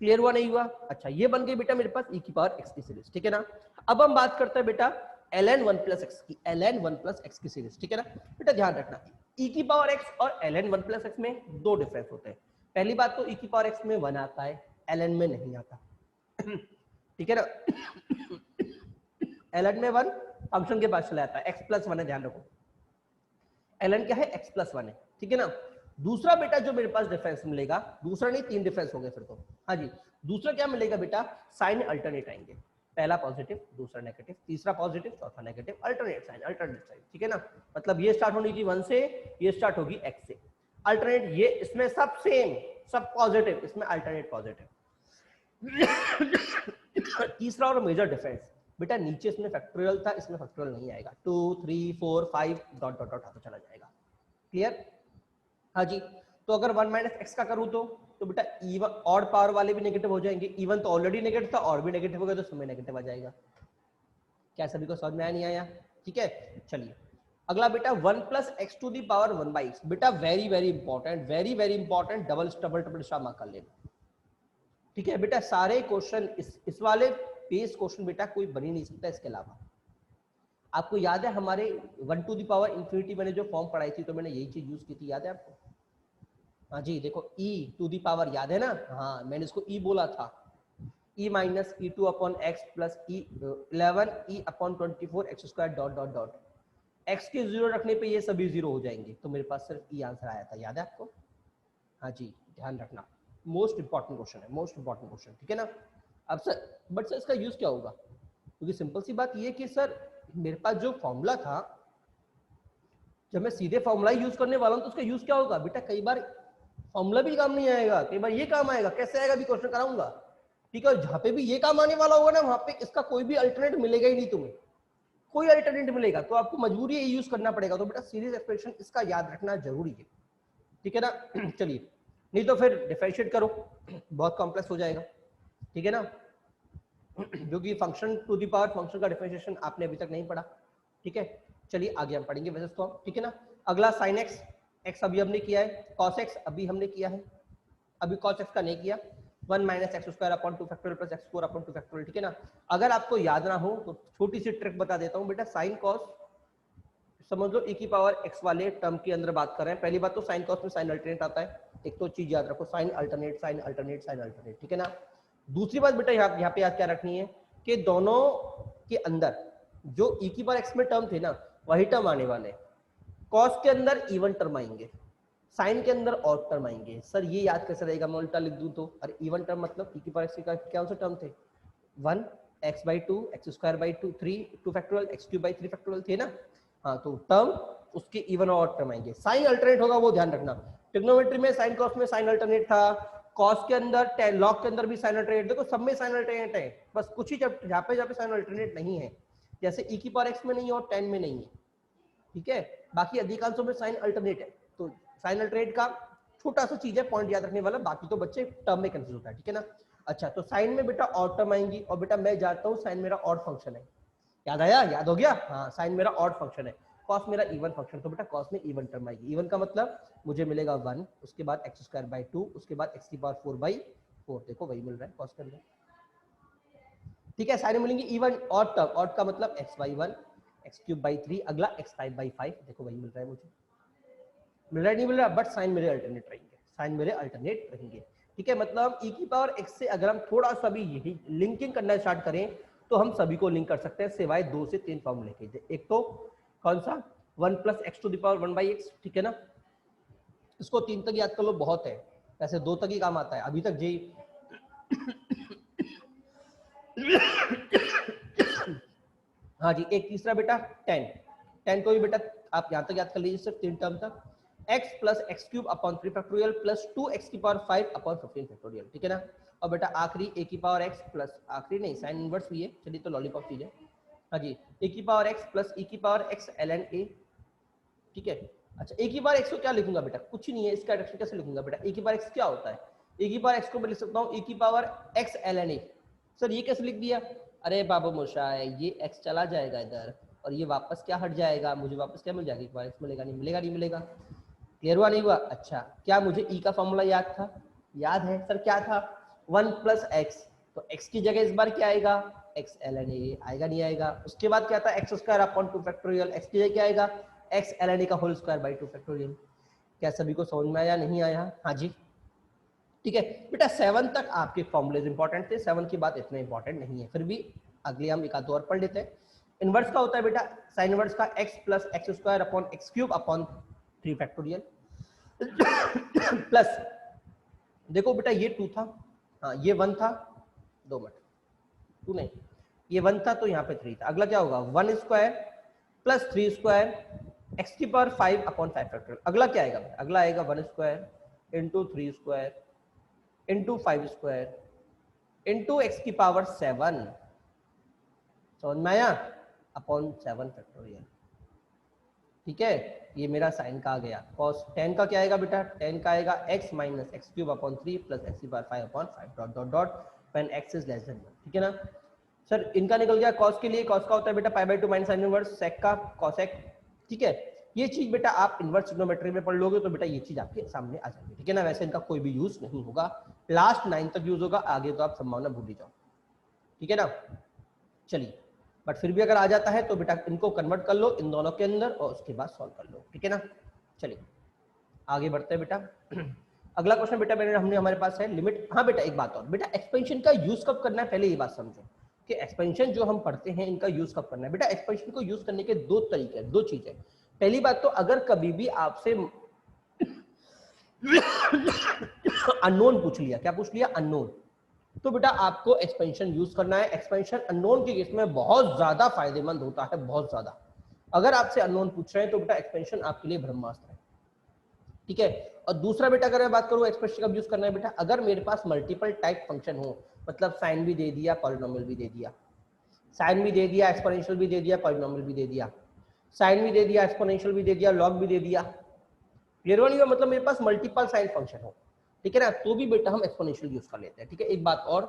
क्लियर हुआ नहीं हुआ, अच्छा ये बन गई बेटा मेरे पास e की पावर x की सीरीज, ठीक है ना। अब हम बात करते हैं बेटा ln 1 प्लस एक्स की, ln 1 प्लस एक्स की सीरीज, ठीक है ना। बेटा ध्यान रखना, e की पावर x और ln 1 प्लस एक्स में दो डिफरेंस होते हैं। पहली बात तो e की पावर x में 1 आता है, ln में नहीं आता, ठीक है ना। ln में 1 फंक्शन के पास चला जाता है, x प्लस 1 है, ध्यान रखो ln क्या है, x प्लस 1 है, ठीक है ना। दूसरा बेटा जो मेरे पास डिफरेंस मिलेगा, दूसरा नहीं 3 डिफरेंस हो गए फिर तो, हाँ जी। दूसरा क्या मिलेगा बेटा, साइन अल्टरनेट आएंगे, पहला पॉजिटिव दूसरा नेगेटिव, तीसरा पॉजिटिव चौथा नेगेटिव, अल्टरनेट साइन, ठीक है ना। मतलब ये स्टार्ट होनी थी 1 से, ये स्टार्ट होगी x से, अल्टरनेट, ये इसमें सब सेम, सब पॉजिटिव, इसमें अल्टरनेट पॉजिटिव। तीसरा और मेजर डिफरेंस बेटा, नीचे इसमें फैक्टोरियल था, इसमें फैक्टोरियल नहीं आएगा, 2 3 4 5 डॉट डॉट डॉट आता चला जाएगा। क्लियर, हाँ जी। तो अगर 1 माइनस एक्स का करूं तो बेटा इवन ऑड पावर वाले भी नेगेटिव हो जाएंगे, इवन तो ऑलरेडी नेगेटिव था और भी नेगेटिव हो गया तो समय नेगेटिव आ जाएगा। क्या सभी को समझ में आया नहीं आया, ठीक है। चलिए अगला बेटा 1 plus x to the power 1 by x, बेटा very very important, very very important, double double double star mark कर लेना, ठीक है बेटा। सारे क्वेश्चन इस वाले बेस क्वेश्चन बेटा कोई बन ही नहीं सकता इसके अलावा। आपको याद है हमारे 1 टू दी पावर इंफिनिटी मैंने जो फॉर्म पढ़ाई थी, तो मैंने यही चीज यूज की थी, याद है आपको। हाँ जी, देखो e टू दी पावर याद है ना, हाँ मैंने इसको e बोला था, e माइनस ई टू अपॉन एक्स प्लस ई 11 e upon 24 x square dot dot dot, x के जीरो रखने पे ये सभी जीरो हो जाएंगे, तो मेरे पास सिर्फ e आंसर आया था, याद है आपको। हाँ जी, ध्यान रखना, मोस्ट इंपॉर्टेंट क्वेश्चन है, मोस्ट इंपॉर्टेंट क्वेश्चन, ठीक है ना। अब सर बट सर इसका यूज क्या होगा, क्योंकि सिंपल सी बात ये कि सर मेरे पास जो फॉर्मूला था, जब मैं सीधे फॉर्मूला यूज करने वाला हूं तो उसका यूज क्या होगा बेटा, कई बार फॉर्मूला भी काम नहीं आएगा, कई बार ये काम आएगा, कैसे आएगा भी क्वेश्चन कराऊंगा, ठीक है। जहां पे भी ये काम आने वाला होगा ना, वहां पे इसका कोई भी अल्टरनेट मिलेगा ही नहीं, तुम्हें कोई अल्टरनेट मिलेगा तो आपको मजबूरी है यूज करना पड़ेगा, तो बेटा सीरीज एक्सप्रेशन इसका याद रखना जरूरी है, ठीक है ना। चलिए, नहीं तो फिर डिफरेंशिएट करो बहुत कॉम्प्लेक्स हो जाएगा, ठीक है ना। जो कि function to the power function का डिफरेंशिएशन आपने अभी तक नहीं पढ़ा, ठीक है। चलिए आगे हम पढ़ेंगे वैसे तो, ठीक है ना। अगला साइन एक्स, एक्स अभी हमने किया है, कॉस एक्स अभी हमने किया है, अभी कॉस एक्स का नहीं किया, 1 minus x square upon 2 factorial plus x 4 upon 2 factorial, ठीक है ना। अगर आपको याद ना हो तो छोटी सी ट्रिक बता देता हूं बेटा, साइन कॉस समझ लो e की पावर x वाले टर्म के अंदर बात कर रहे हैं। पहली बात तो साइन कॉस में साइन अल्टरनेट आता है, एक तो चीज याद रखो, sine alternate sine alternate sine alternate, ठीक है ना। दूसरी बात बेटा यहाँ पे याद क्या रखनी है कि दोनों के अंदर जो e की पावर x में टर्म थे ना, वही टर्म आने वाले, कॉस के अंदर इवन टर्म आएंगे, साइन के अंदर ऑड टर्म आएंगे। सर ये याद कैसे रहेगा, मैं उल्टा लिख दूं तो, अरे इवन टर्म मतलब e की पावर x का क्या सा टर्म थे, 1 x by 2 x square by 2 3 2 factorial x cube by 3 factorial थे ना, हाँ तो टर्म उसके इवन और ऑड टर्म आएंगे। साइन अल्टरनेट होगा वो ध्यान रखना, ट्रिग्नोमेट्री में साइन कॉस में साइन अल्टरनेट था, कॉस के अंदर लॉग के अंदर भी साइन अल्टरनेट, देखो सब में साइन अल्टरनेट है, बस कुछ ही जहाँ पे साइन अल्टरनेट नहीं है, जैसे e की पावर x में नहीं है और 10 में नहीं है, ठीक है। बाकी अधिकांशों में साइन अल्टरनेट है, तो साइन अल्टरनेट का छोटा सा चीज है, पॉइंट याद रखने वाला, बाकी तो बच्चे टर्म में कंफ्यूज होता है, ठीक है ना। अच्छा तो साइन में बेटा ऑड टर्म आएंगी, और बेटा मैं जानता हूँ साइन मेरा ऑड फंक्शन है, याद आया, याद हो गया, हाँ साइन मेरा ऑड फंक्शन है, कॉस मेरा इवन फंक्शन, तो बेटा कॉस में इवन टर्म आएगी। इवन का मतलब मुझे मिलेगा 1, उसके बाद एक्स स्क्वायर बाई 2, उसके बाद एक्स की पावर 4/4, देखो वही मिल रहा है कॉस के अंदर, ठीक है। सारे मिलेंगे इवन। ऑड टर्म, ऑड का मतलब x/1 x³/3, अगला x5/5, देखो वही मिल रहा है मुझे, मिल रहा है नहीं मिल रहा, बट साइन मेरे अल्टरनेट रहेंगे, साइन मेरे अल्टरनेट रहेंगे, ठीक है। मतलब e की पावर x से अगर हम थोड़ा सा भी यही लिंकिंग करना स्टार्ट करें तो हम सभी को लिंक कर सकते हैं सिवाय 2 से 3 फॉर्मूले के। एक तो कौन सा, 1 + x⁴ 1/x, ठीक है ना, इसको 3 तक याद कर लो, बहुत है, वैसे 2 तक ही काम आता है अभी तक जी। हाँ जी, एक तीसरा बेटा 10 को भी बेटा आप यहाँ तक याद कर लीजिए, सिर्फ 3 टर्म तक, x + x³ + 2x⁵ ठीक है ना। और बेटा आखिरी a की पावर x प्लस, आखिरी नहीं साइन इनवर्स भी है, चलिए तो लॉलीपॉप चीज है, हाँ जी, a की पावर x + e की पावर x ln a, ठीक है। अच्छा a की पावर x को क्या लिखूंगा बेटा, कुछ नहीं है, इसका डायरेक्शन कैसे लिखूंगा बेटा, a की पावर x क्या होता है, a की पावर x को मैं लिख सकता हूँ e की power x ln a। Sir ये कैसे लिख दिया, अरे बाबू मोशाय, ये x चला जाएगा इधर और ये वापस क्या हट जाएगा, मुझे वापस क्या मिल जाएगा, एक बार x मिलेगा नहीं, मिलेगा नहीं मिलेगा, क्लियर हुआ नहीं हुआ। अच्छा क्या मुझे e का फॉर्मूला याद था, याद है सर, क्या था, 1 + x, तो x की जगह इस बार क्या आएगा, x ln a आएगा नहीं आएगा। उसके बाद क्या था, x²/2 x की जगह क्या आएगा, x ln a का होल स्क्वायर बाई 2 क्या सभी को समझ में आया नहीं आया, हाँ जी, ठीक है बेटा। 7 तक आपके फॉर्मूलेज इंपॉर्टेंट थे, 7 की बात इतना इंपॉर्टेंट नहीं है, फिर भी अगले हम एक आध और पढ़ लेते हैं। इनवर्स का होता है बेटा, साइन इनवर्स का x + x² प्लस, देखो बेटा ये 2 था, हाँ ये 1 था, 2 मिनट, 2 नहीं, ये 1 था तो यहाँ पे 3 था, अगला क्या होगा 1² + 3² x⁵ अगला क्या आएगा, अगला आएगा 1² × 3² × 5² × x⁷, समझ में आया, /7 ठीक है। ये मेरा साइन का आ गया। cos 10 का क्या आएगा बेटा, 10 का आएगा x - x³/3 + x⁵/5 ... when x is less than 1, ठीक है ना। सर इनका निकल गया cos के लिए, cos का होता है बेटा π/2 - sin इनवर्स sec का cosec, ठीक है। ये चीज बेटा आप इनवर्स ट्रिग्नोमेट्री में पढ़ लोगे तो बेटा ये चीज आपके सामने आ जाएगी, ठीक है ना। वैसे इनका कोई भी यूज नहीं होगा, लास्ट 9 तक यूज होगा, आगे तो आप संभावना भूल ही जाओ, ठीक है ना। चलिए, बट फिर भी अगर आ जाता है तो बेटा इनको कन्वर्ट कर लो इन दोनों के अंदर और उसके बाद सॉल्व कर लो, ठीक है ना। चलिए आगे बढ़ते हैं बेटा। अगला क्वेश्चन बेटा हमने हमारे पास है लिमिट, हाँ बेटा एक बात और बेटा, एक्सपेंशन का यूज कब करना है, पहले ये बात समझो कि एक्सपेंशन जो हम पढ़ते हैं इनका यूज कब करना है। बेटा एक्सपेंशन को यूज करने के 2 तरीके हैं, 2 चीजें। पहली बात तो अगर कभी भी आपसे अननोन पूछ लिया, क्या पूछ लिया, अननोन, तो बेटा आपको एक्सपेंशन यूज करना है। एक्सपेंशन अननोन के केस में बहुत ज्यादा फायदेमंद होता है, बहुत ज्यादा। अगर आपसे अननोन पूछ रहे हैं तो बेटा एक्सपेंशन आपके लिए ब्रह्मास्त्र है, ठीक है। और दूसरा बेटा अगर मैं बात करूं एक्सपेंशन कब यूज करना है बेटा, अगर मेरे पास मल्टीपल टाइप फंक्शन हो, मतलब साइन भी दे दिया, पॉलिनोमियल भी दे दिया, साइन भी दे दिया, एक्सपोनेंशियल भी दे दिया, पॉलिनोमियल भी दे दिया, साइन भी दे दिया, एक्सपोनेंशियल भी दे दिया, लॉग भी दे दिया, क्लियर हुआ नहीं हुआ, मतलब मेरे पास मल्टीपल साइन फंक्शन हो, ठीक है ना, तो भी बेटा हम एक्सपोनेंशियल यूज कर लेते हैं, ठीक है। एक बात और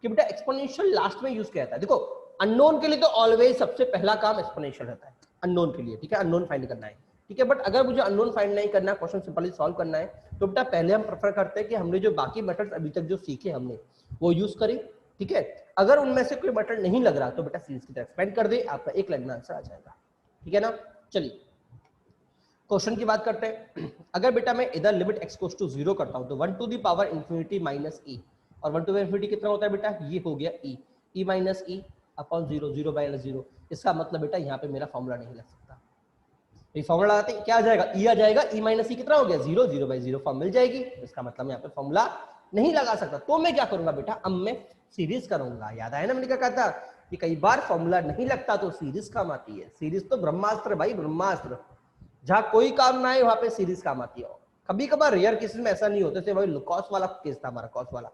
कि बेटा एक्सपोनेंशियल लास्ट में यूज किया जाता है। देखो अननोन के लिए तो ऑलवेज सबसे पहला काम एक्सपोनेंशियल रहता है, अननोन के लिए, ठीक है, अननोन फाइंड करना है, ठीक है। बट अगर मुझे अननोन फाइंड नहीं करना है, क्वेश्चन सिंपली सॉल्व करना है, तो बेटा पहले हम प्रेफर करते हैं कि हमने जो बाकी मेथड्स अभी तक जो सीखे हमने वो यूज करें, ठीक है। अगर उनमें से कोई मेथड नहीं लग रहा तो बेटा सीरीज की तरफ एक्सपेंड कर दे, आपका एक लाइन में आंसर आ जाएगा, ठीक है ना। चलिए क्वेश्चन की बात करते हैं। अगर बेटा मैं इधर लिमिट x गोज़ टू 0 करता हूं तो 1 to the power infinity minus e, और 1 टू द इंफिनिटी कितना होता है बेटा, ये हो गया e minus e upon 0, 0 by 0। इसका मतलब बेटा यहाँ पे मेरा फॉर्मूला नहीं लग सकता, ये फॉर्मूला लगाते हैं क्या आ जाएगा, e आ जाएगा, e माइनस e कितना हो गया 0, 0 बाय 0 फॉर्म मिल जाएगी, इसका मतलब मैं यहाँ पे फॉर्मूला नहीं लगा सकता। तो मैं क्या करूंगा बेटा, अब मैं सीरीज करूंगा। याद आया ना मैंने क्या कहा था कि कई बार फॉर्मूला नहीं लगता तो सीरीज काम आती है। सीरीज तो ब्रह्मास्त्र भाई, ब्रह्मास्त्र, जहां कोई काम ना आए वहां पे सीरीज काम आती है। कभी कभार रेयर केसेस में ऐसा नहीं होता, जैसे वही कॉस वाला केस था हमारा, कॉस वाला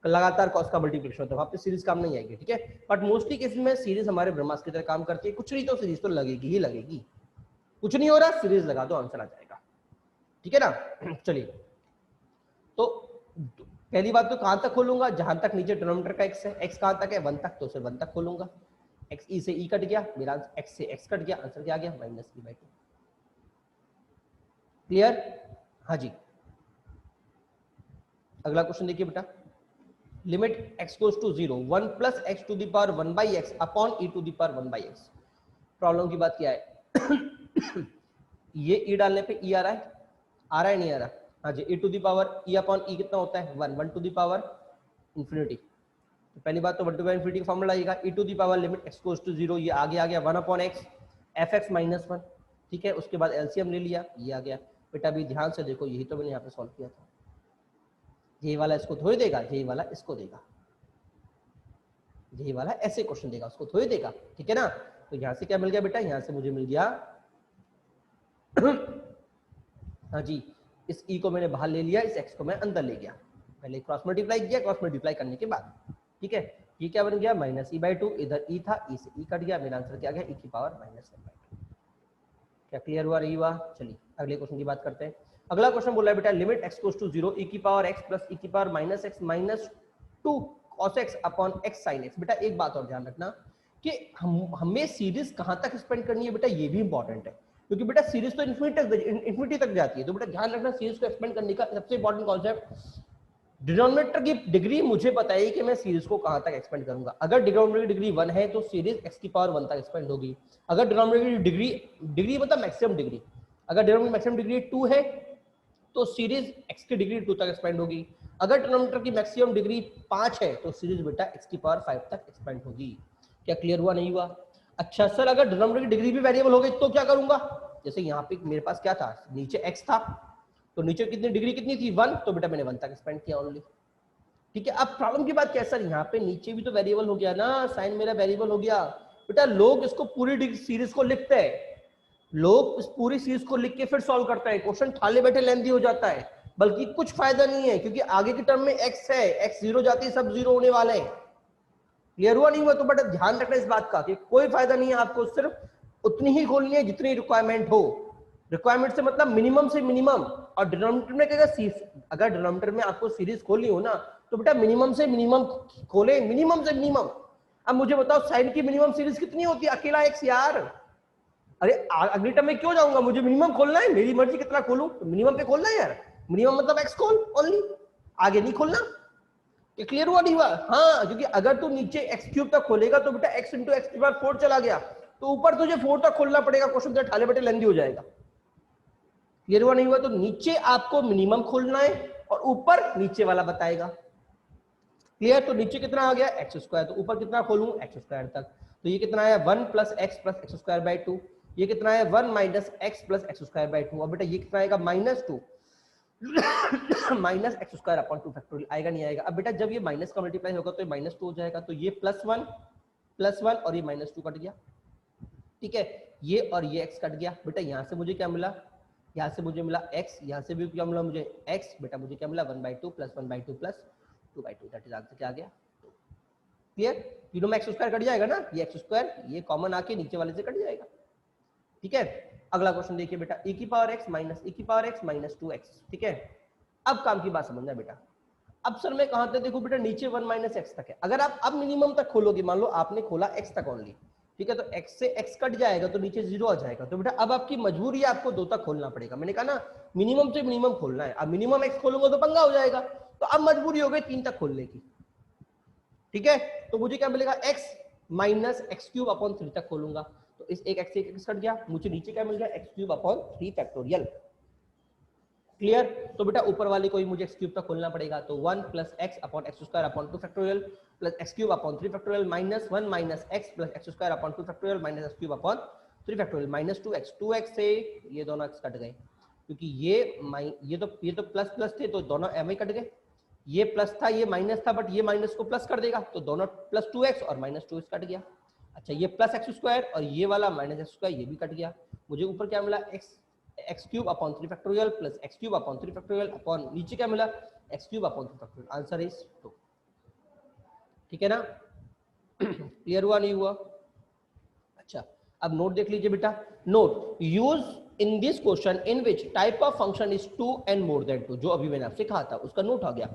लगातार कॉस का मल्टीप्लिकेशन होता है, वहां पे सीरीज काम नहीं आएगी, ठीक है। बट मोस्टली केसेस में सीरीज हमारे ब्रह्मास्त्र की तरह काम करती है, कुछ नहीं तो सीरीज तो लगेगी ही लगेगी, कुछ नहीं हो रहा सीरीज लगा दो आंसर आ जाएगा, ठीक है ना। चलिए तो पहली बात तो कहां तक खोलूंगा, जहां तक नीचे डिनोमिनेटर का x है, x कहां तक है 1 तक, तो सिर्फ 1 तक खोलूंगा। x e से e कट गया, मेरा x से x कट गया, आंसर क्या आ गया -e/2। क्लियर? हाँ जी, अगला क्वेश्चन देखिए बेटा, limit x goes to 0 1 plus x to the power 1 by x upon e to the power 1 by x. Problem की बात क्या है ये e डालने पे e आ रहा है, नहीं आ रहा? हाँ जी, e to the power e upon e कितना होता है 1, 1 टू द पावर इंफिनिटी। तो पहली बात तो 1 टू पावर इंफिनिटी का फॉर्मूला आएगा e to the power limit x goes to 0, ये आगे आ गया 1 अपॉन x fx माइनस 1, ठीक है। उसके बाद एलसीएम ले लिया, ये आ गया बेटा। अभी ध्यान से देखो, यही तो मैंने यहाँ पे सॉल्व किया था। ये वाला इसको थोड़ी देगा, ये वाला इसको देगा, ये वाला ऐसे क्वेश्चन देगा, उसको थोड़ी देगा, ठीक है ना। तो यहाँ से क्या मिल गया बेटा, यहाँ से मुझे मिल गया हाँ जी, इस e को मैंने बाहर ले लिया, इस x को मैं अंदर ले गया, पहले क्रॉस मल्टीप्लाई किया, क्रॉस मल्टीप्लाई करने के बाद, ठीक है। ये क्या बन गया माइनस ई बाई टू, इधर e था, e से e कट गया, मेरा आंसर क्या आ गया e की पावर माइनस 1/2। क्या क्लियर हुआ, रही हुआ? चलिए अगले क्वेश्चन की बात करते हैं। अगला क्वेश्चन बोला है बेटा, limit x goes to 0 e की पावर x प्लस e की power minus x minus 2 cos x upon x sin x। बेटा एक बात और ध्यान रखना कि हमें सीरीज कहां तक स्पेंड करनी है बेटा, ये भी इंपॉर्टेंट है, क्योंकि बेटा सीरीज तो इन्फिनिटी तक जाती है। तो बेटा ध्यान रखना, सीरीज को एक्सपेंड करने का सबसे इंपॉर्टेंट कॉन्सेप्ट, डिनोमिनेटर की डिग्री मुझे बताइए कि मैं सीरीज को कहां तक एक्सपेंड करूंगा। अगर डिनोमिनेटर की डिग्री 1 है तो सीरीज x की पावर 1 तक एक्सपेंड होगी। अगर डिनोमिनेटर की डिग्री मतलब मैक्सिमम डिग्री, अगर डिनोमिनेटर मैक्सिमम डिग्री 2 है तो सीरीज x की डिग्री 2 तक एक्सपेंड होगी। अगर डिनोमिनेटर की मैक्सिमम डिग्री 5 है तो सीरीज बेटा x की पावर 5 तक एक्सपेंड होगी। क्या क्लियर हुआ, नहीं हुआ? अच्छा सर, अगर डिनोमिनेटर की डिग्री भी वेरिएबल हो गई तो क्या करूंगा? जैसे यहाँ पे मेरे पास क्या था, नीचे x था, तो नीचे कितनी डिग्री कितनी थी 1, तो बेटा मैंने 1 तक एक्सपेंड किया ओनली, ठीक है। अब प्रॉब्लम की बात क्या है सर, यहाँ पे नीचे भी तो वेरिएबल हो गया ना, साइन मेरा वेरिएबल हो गया। बेटा लोग इसको पूरी सीरीज को लिखते हैं, लोग इस पूरी सीरीज को लिख के फिर सॉल्व करते हैं, क्वेश्चन ठाले बैठे लेंथी हो जाता है, बल्कि कुछ फायदा नहीं है, क्योंकि आगे की टर्म में x है, x 0 जाती है, सब 0 होने वाले हैं। क्लियर हुआ, नहीं हुआ? तो बेटा ध्यान रखना इस बात का कि कोई फायदा नहीं है, आपको सिर्फ उतनी ही खोलनी है जितनी रिक्वायरमेंट हो। रिक्वायरमेंट से मतलब मिनिमम से मिनिमम, और डिनोमिनेटर में क्या, अगर डिनोमिनेटर में आपको सीरीज खोलनी हो ना तो बेटा मिनिमम से मिनिमम खोले, मिनिमम से मिनिमम। अब मुझे बताओ साइन की मिनिमम सीरीज कितनी होती है? अकेला x यार, अरे अगली टर्म में क्यों जाऊंगा, मुझे मिनिमम खोलना है, मेरी मर्जी कितना खोलूं, तो मिनिमम पे खोलना है यार, मिनिमम मतलब x खोल ओनली, आगे नहीं खोलना। ये क्लियर हुआ, नहीं हुआ? हाँ, क्योंकि अगर तू नीचे x क्यूब तक खोलेगा तो बेटा x इंटू एक्स की पावर 4 चला गया, तो ऊपर तुझे 4 तक खोलना पड़ेगा, क्वेश्चन तेरे ठाले बैठे लेंदी हो जाएगा। क्लियर हुआ, नहीं हुआ? तो नीचे आपको मिनिमम खोलना है और ऊपर नीचे वाला बताएगा। क्लियर? तो नीचे कितना आ गया एक्स स्क्वायर, तो ऊपर कितना खोलूं एक्स स्क्वायर तक, तो ये कितना है 1 प्लस एक्स स्क्वायर बाई 2, ये कितना है 1 minus x plus x square by 2, और बेटा ये कितना आएगा -2 minus x square upon 2 factorial, आएगा नहीं आएगा? अब बेटा जब ये माइनस का मल्टीप्लाई होगा तो ये -2 हो जाएगा, तो ये +1 और ये -2 कट गया, ठीक है। ये और ये x कट गया, बेटा यहाँ से मुझे क्या मिला, यहाँ से मुझे मिला x, यहाँ से भी क्या मिला मुझे x, बेटा मुझे क्या मिला 1/2 plus 1/2 plus 2/2, that is answer क्या आ गया? क्लियर? तीनों में एक्स स्क्वायर कट जाएगा ना, ये एक्स स्क्वायर ये कॉमन आके नीचे वाले से कट जाएगा, ठीक है। अगला क्वेश्चन देखिए बेटा, e की पावर x माइनस e की पावर x माइनस 2x, ठीक है। अब काम की बात समझना बेटा, अब सर मैं कहां तक देखो बेटा, नीचे 1 माइनस एक्स तक है। अगर आप अब मिनिमम तक खोलोगे, मान लो आपने खोला x तक ओनली, ठीक है, तो x से x कट जाएगा तो नीचे 0 आ जाएगा, तो बेटा अब आपकी मजबूरी है, आपको 2 तक खोलना पड़ेगा। मैंने कहा ना मिनिमम से मिनिमम खोलना है, अब मिनिमम x खोलूंगा तो पंगा हो जाएगा, तो अब मजबूरी हो गई 3 तक खोलने की, ठीक है। तो मुझे क्या मिलेगा x minus x cube upon 3 तक खोलूंगा, तो इस एक x कट गया, मुझे नीचे क्या मिल गया x cube upon 3 factorial. Clear? तो बेटा ऊपर वाले को ही मुझे x क्यूब तक खोलना पड़ेगा, तो 1 plus x upon x square upon 2 factorial plus x cube upon 3 factorial minus 1 minus x plus x square upon 2 factorial minus x cube upon 3 factorial minus 2x से ये दोनों x कट गए, क्योंकि ये तो प्लस प्लस थे तो दोनों एम ही कट गए, ये प्लस था ये माइनस था, बट ये माइनस को प्लस कर देगा, तो दोनों प्लस 2x और माइनस 2x कट गया। अच्छा ये प्लस एक्स स्क्वायर और ये वाला माइनस एक्स स्क्वायर, ये भी कट गया, मुझे ऊपर क्या मिला x cube upon 3 factorial plus x cube upon 3 factorial upon नीचे क्या मिला x cube upon 3 factorial, answer is 2, ठीक है ना। क्लियर हुआ, नहीं हुआ? अच्छा अब नोट देख लीजिए बेटा, note use in this question in which type of function is 2 and more than 2, जो अभी मैंने आपसे कहा था उसका नोट आ गया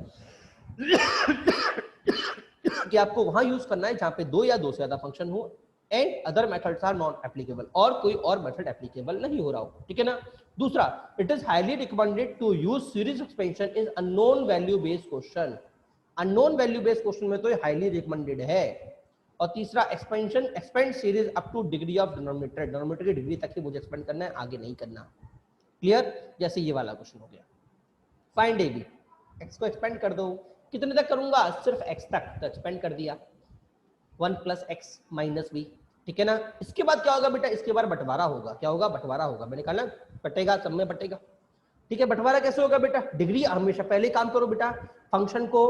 कि आपको वहां यूज करना है जहां पे 2 या 2 से ज्यादा फंक्शन हो and other methods are not applicable, और कोई और मेथड एप्लीकेबल नहीं हो रहा हो, ठीक है ना। दूसरा, it is highly recommended to use series expansion in unknown value based question, unknown value based question में तो ये हाईली रिकमेंडेड है। और तीसरा, expansion expand series up to degree of denominator, denominator की डिग्री तक ही मुझे एक्सपेंड करना है, आगे नहीं करना। क्लियर? जैसे ये वाला क्वेश्चन हो गया, फाइंड ए बी, एक्स को एक्सपेंड कर दो, कितने तक करूंगा, सिर्फ एक्स तक, तो एक्सपेंड कर दिया 1 + x - b, ठीक है ना। इसके बाद क्या होगा बेटा, इसके बाद बंटवारा होगा, क्या होगा, बंटवारा होगा, मैंने कहा ना बटेगा, सब में बटेगा, ठीक है। बंटवारा कैसे होगा बेटा, डिग्री हमेशा पहले काम करो बेटा, फंक्शन को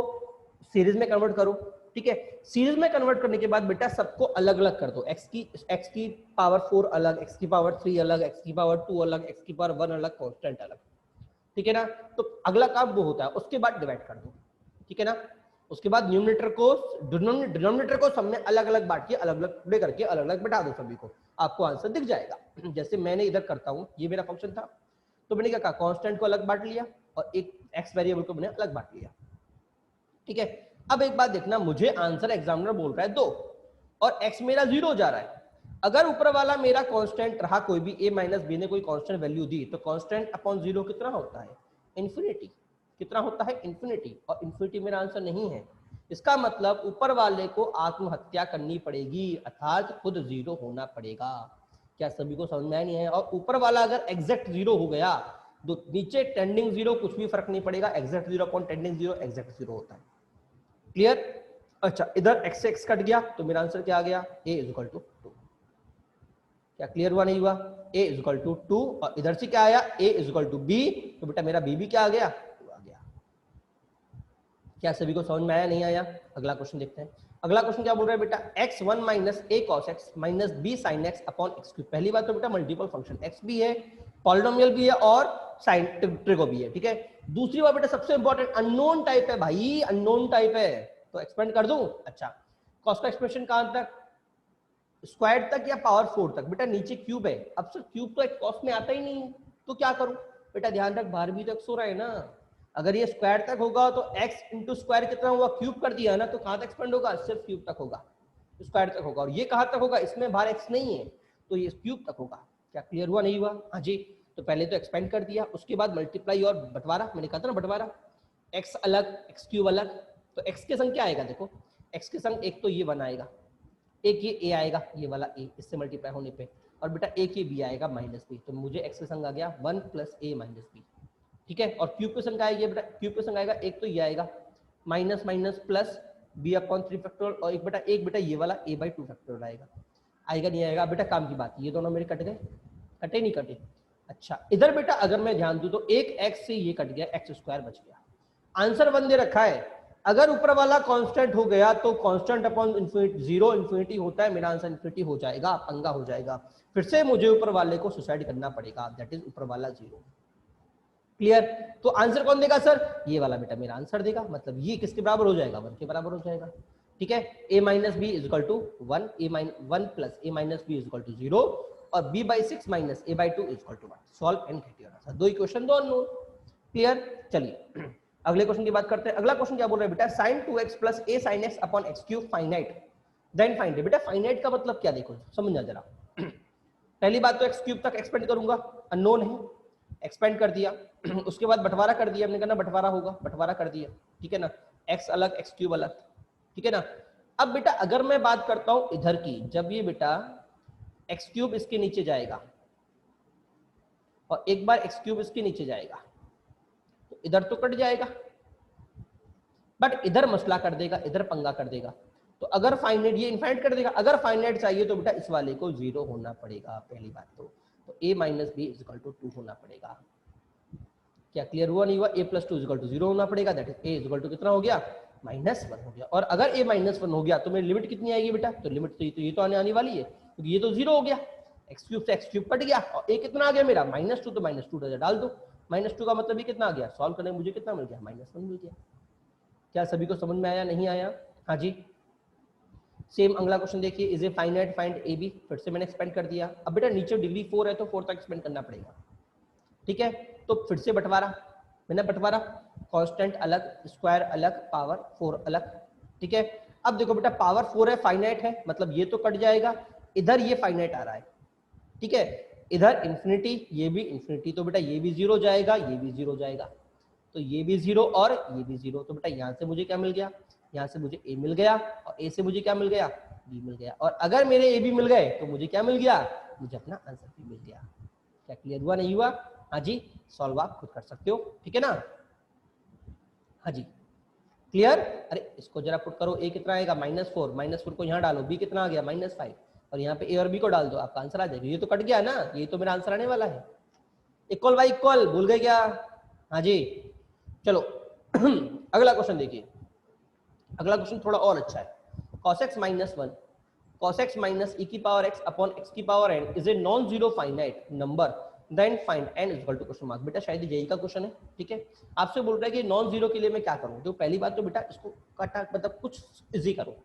सीरीज में कन्वर्ट करो, ठीक है। सीरीज में कन्वर्ट करने के बाद बेटा सबको अलग अलग कर दो, x की पावर 4 अलग, x की पावर 3 अलग, x की पावर 2 अलग, x की पावर 1 अलग, कांस्टेंट अलग, ठीक है ना। तो अगला काम वो होता है, उसके बाद डिवाइड कर दो, ठीक है ना। उसके बाद न्यूमरेटर को डिनोमिनेटर को सब में अलग अलग बांट के, अलग अलग टुकड़े करके अलग अलग बैठा दो सभी को, आपको आंसर दिख जाएगा। जैसे मैंने इधर करता हूं, ये मेरा फंक्शन था, तो मैंने क्या कहा, कांस्टेंट को अलग बांट लिया और एक एक्स वेरिएबल को मैंने अलग बांट लिया, ठीक है। अब एक बात देखना, मुझे आंसर एग्जामिनर बोल रहा है 2 और x मेरा 0 जा रहा है। अगर ऊपर वाला मेरा कांस्टेंट रहा, कोई भी a - b ने कोई कांस्टेंट वैल्यू दी, तो कांस्टेंट अपॉन 0 कितना होता है, इन्फिनिटी, कितना होता है, इन्फिनिटी, और इन्फिनिटी मेरा आंसर नहीं है। इसका मतलब ऊपर वाले को आत्महत्या करनी पड़ेगी, अर्थात खुद 0 होना पड़ेगा। क्या सभी को समझ में आया नहीं है? और ऊपर वाला अगर एग्जैक्ट 0 हो गया तो नीचे टेंडिंग 0 कुछ भी फर्क नहीं पड़ेगा, एग्जैक्ट 0 अपॉन टेंडिंग 0 एग्जैक्ट 0 होता है। क्लियर? अच्छा, इधर x से x कट गया तो मेरा आंसर क्या आ गया, a = 2। क्या क्लियर हुआ, नहीं हुआ? a = 2, और इधर से क्या आया, a = b, तो बेटा मेरा b भी क्या आ गया, 2 आ गया। क्या सभी को समझ में आया, नहीं आया? अगला क्वेश्चन देखते हैं। अगला क्वेश्चन क्या बोल रहा है बेटा, x1 - a cos x - b sin x upon x3। पहली बात तो बेटा मल्टीपल फंक्शन, x भी है, पॉलिनोमियल भी है और साइन ट्रिगो भी है, ठीक है। दूसरी बात बेटा सबसे इंपॉर्टेंट, अननोन टाइप है भाई, अननोन टाइप है, तो एक्सपेंड कर दूं। अच्छा, कॉस का एक्सप्रेशन कहां तक, स्क्वायर तक या पावर 4 तक? बेटा नीचे क्यूब है, अब सर क्यूब तो एक कॉस में आता ही नहीं, तो क्या करूं बेटा, ध्यान रख बाहर भी तो x हो रहा है ना, अगर ये स्क्वायर तक होगा तो x इंटू स्क्वायर कितना हुआ, क्यूब कर दिया ना, तो कहां तक एक्सपेंड होगा, सिर्फ क्यूब तक होगा, स्क्वायर तक होगा। और ये कहां तक होगा, इसमें बाहर x नहीं है, तो ये क्यूब तक होगा। क्या क्लियर हुआ, नहीं हुआ? हाँ जी। तो पहले तो एक्सपेंड कर दिया, उसके बाद मल्टीप्लाई और बंटवारा, मैंने कहा था ना बंटवारा, x अलग x क्यूब अलग, तो x के संग क्या आएगा, देखो x के संग एक तो ये 1 आएगा, एक ये a आएगा, ये वाला a, इससे मल्टीप्लाई होने पे, और बेटा एक ये b आएगा -b, तो मुझे x के संग आ गया 1 + a - b, ठीक है। और क्यूब के संग आएगा बेटा, क्यूब के संग आएगा एक तो ये आएगा minus minus plus b/3 factorial, और एक बेटा ये वाला a/2 फैक्टोरियल आएगा, आएगा नहीं आएगा बेटा, काम की बात, ये दोनों मेरे कट गए, कटे नहीं कटे? अच्छा, इधर बेटा अगर मैं ध्यान दूं तो एक x से ये कट गया, x² बच गया। आंसर 1 दे रखा है, अगर ऊपर वाला कांस्टेंट हो गया तो कांस्टेंट अपॉन इन्फिनिटी 0 इन्फिनिटी होता है, मेरा आंसर इन्फिनिटी हो जाएगा, पंगा हो जाएगा, फिर से मुझे ऊपर वाले को सुसाइड करना पड़ेगा, दैट इज ऊपर वाला 0। क्लियर? तो आंसर कौन देगा सर, ये वाला बेटा मेरा आंसर देगा, मतलब ये किसके बराबर हो जाएगा, 1 के बराबर हो जाएगा, ठीक है। a - b = 1, 1 + a - b = 0, और b/6 - a/2 = 1। Solve and get your answer, दो इक्वेशन, दो अननोन। क्लियर? चलिए अगले क्वेश्चन की बात करते हैं। अगला क्वेश्चन क्या बोल रहा है बेटा, sin 2x + a sin x upon x³ finite, then find it. बेटा फाइनाइट का मतलब क्या, देखो समझना जरा। पहली बात तो x³ तक एक्सपेंड करूंगा, अननोन है, एक्सपेंड कर दिया, उसके बाद बंटवारा कर दिया, हमने कहा ना बंटवारा होगा, बंटवारा कर दिया, ठीक है ना, x अलग x³ अलग, ठीक है ना। अब बेटा अगर मैं बात करता हूं इधर की, जब ये बेटा x³ इसके नीचे जाएगा और एक बार x³ इसके नीचे जाएगा, तो इधर तो कट जाएगा, बट इधर मसला कर देगा, इधर पंगा कर देगा। तो अगर फाइनाइट, ये इनफाइनाइट कर देगा, अगर फाइनाइट चाहिए तो बेटा इस वाले को 0 होना पड़ेगा, पहली बात तो a - b = 2 होना पड़ेगा। क्या क्लियर हुआ, नहीं हुआ? a + 2 = 0 होना पड़ेगा, दैट इज a = कितना हो गया, -1 हो गया। और अगर a - 1 हो गया तो मेरी लिमिट कितनी आएगी बेटा, तो लिमिट तो ये तो आने वाली है, क्योंकि ये तो 0 हो गया, x³ से x³ कट गया, और a कितना आ गया मेरा, -2, तो -2 डाल दो, -2 का मतलब ये कितना आ गया, सॉल्व करने मुझे कितना मिल गया, -1 मिल गया। क्या सभी को समझ में आया, नहीं आया? हाँ जी। सेम अगला क्वेश्चन देखिए, is a finite find a b, फिर से मैंने एक्सपेंड कर दिया। अब बेटा नीचे डिग्री 4 है तो 4 तक एक्सपेंड करना पड़ेगा, ठीक है। तो फिर से बंटवारा, मैंने बंटवारा, कांस्टेंट अलग, स्क्वायर अलग, पावर 4 अलग, ठीक है। अब देखो बेटा पावर 4 है, फाइनाइट है, मतलब ये तो कट जाएगा, इधर ये फाइनाइट आ रहा है, ठीक है, इधर इंफिनिटी, ये भी इंफिनिटी, तो बेटा ये भी जीरो जाएगा, ये भी जीरो जाएगा, तो ये भी जीरो और ये भी जीरो, तो बेटा यहाँ से मुझे क्या मिल गया, यहाँ से मुझे ए मिल गया, और ए से मुझे क्या मिल गया, बी मिल गया, और अगर मेरे ए बी मिल गए तो मुझे क्या मिल गया, मुझे अपना आंसर भी मिल गया। क्या क्लियर हुआ, नहीं हुआ? हाँ जी, सॉल्व आप खुद कर सकते हो, ठीक है ना? हाँ जी, क्लियर? अरे इसको जरा पुट करो, ए कितना आएगा -4, -4 को यहाँ डालो, बी कितना आ गया -5, और यहाँ पे ए और बी को डाल दो, आपका आंसर आ जाएगा। ये तो कट गया ना, ये तो मेरा आंसर आने वाला है। इक्वल बाय इक्वल भूल गए क्या? हाँ जी, चलो अगला क्वेश्चन देखिए, अगला क्वेश्चन थोड़ा और अच्छा है। cos x - 1 cos x minus e की पावर x upon x की power n is a non zero finite number then find n is equal to question mark। बेटा शायद यही का क्वेश्चन है, ठीक है, आपसे बोल रहा है कि नॉन जीरो के लिए मैं क्या करूं। तो पहली बात तो बेटा इसको काटा, मतलब कुछ इजी करो।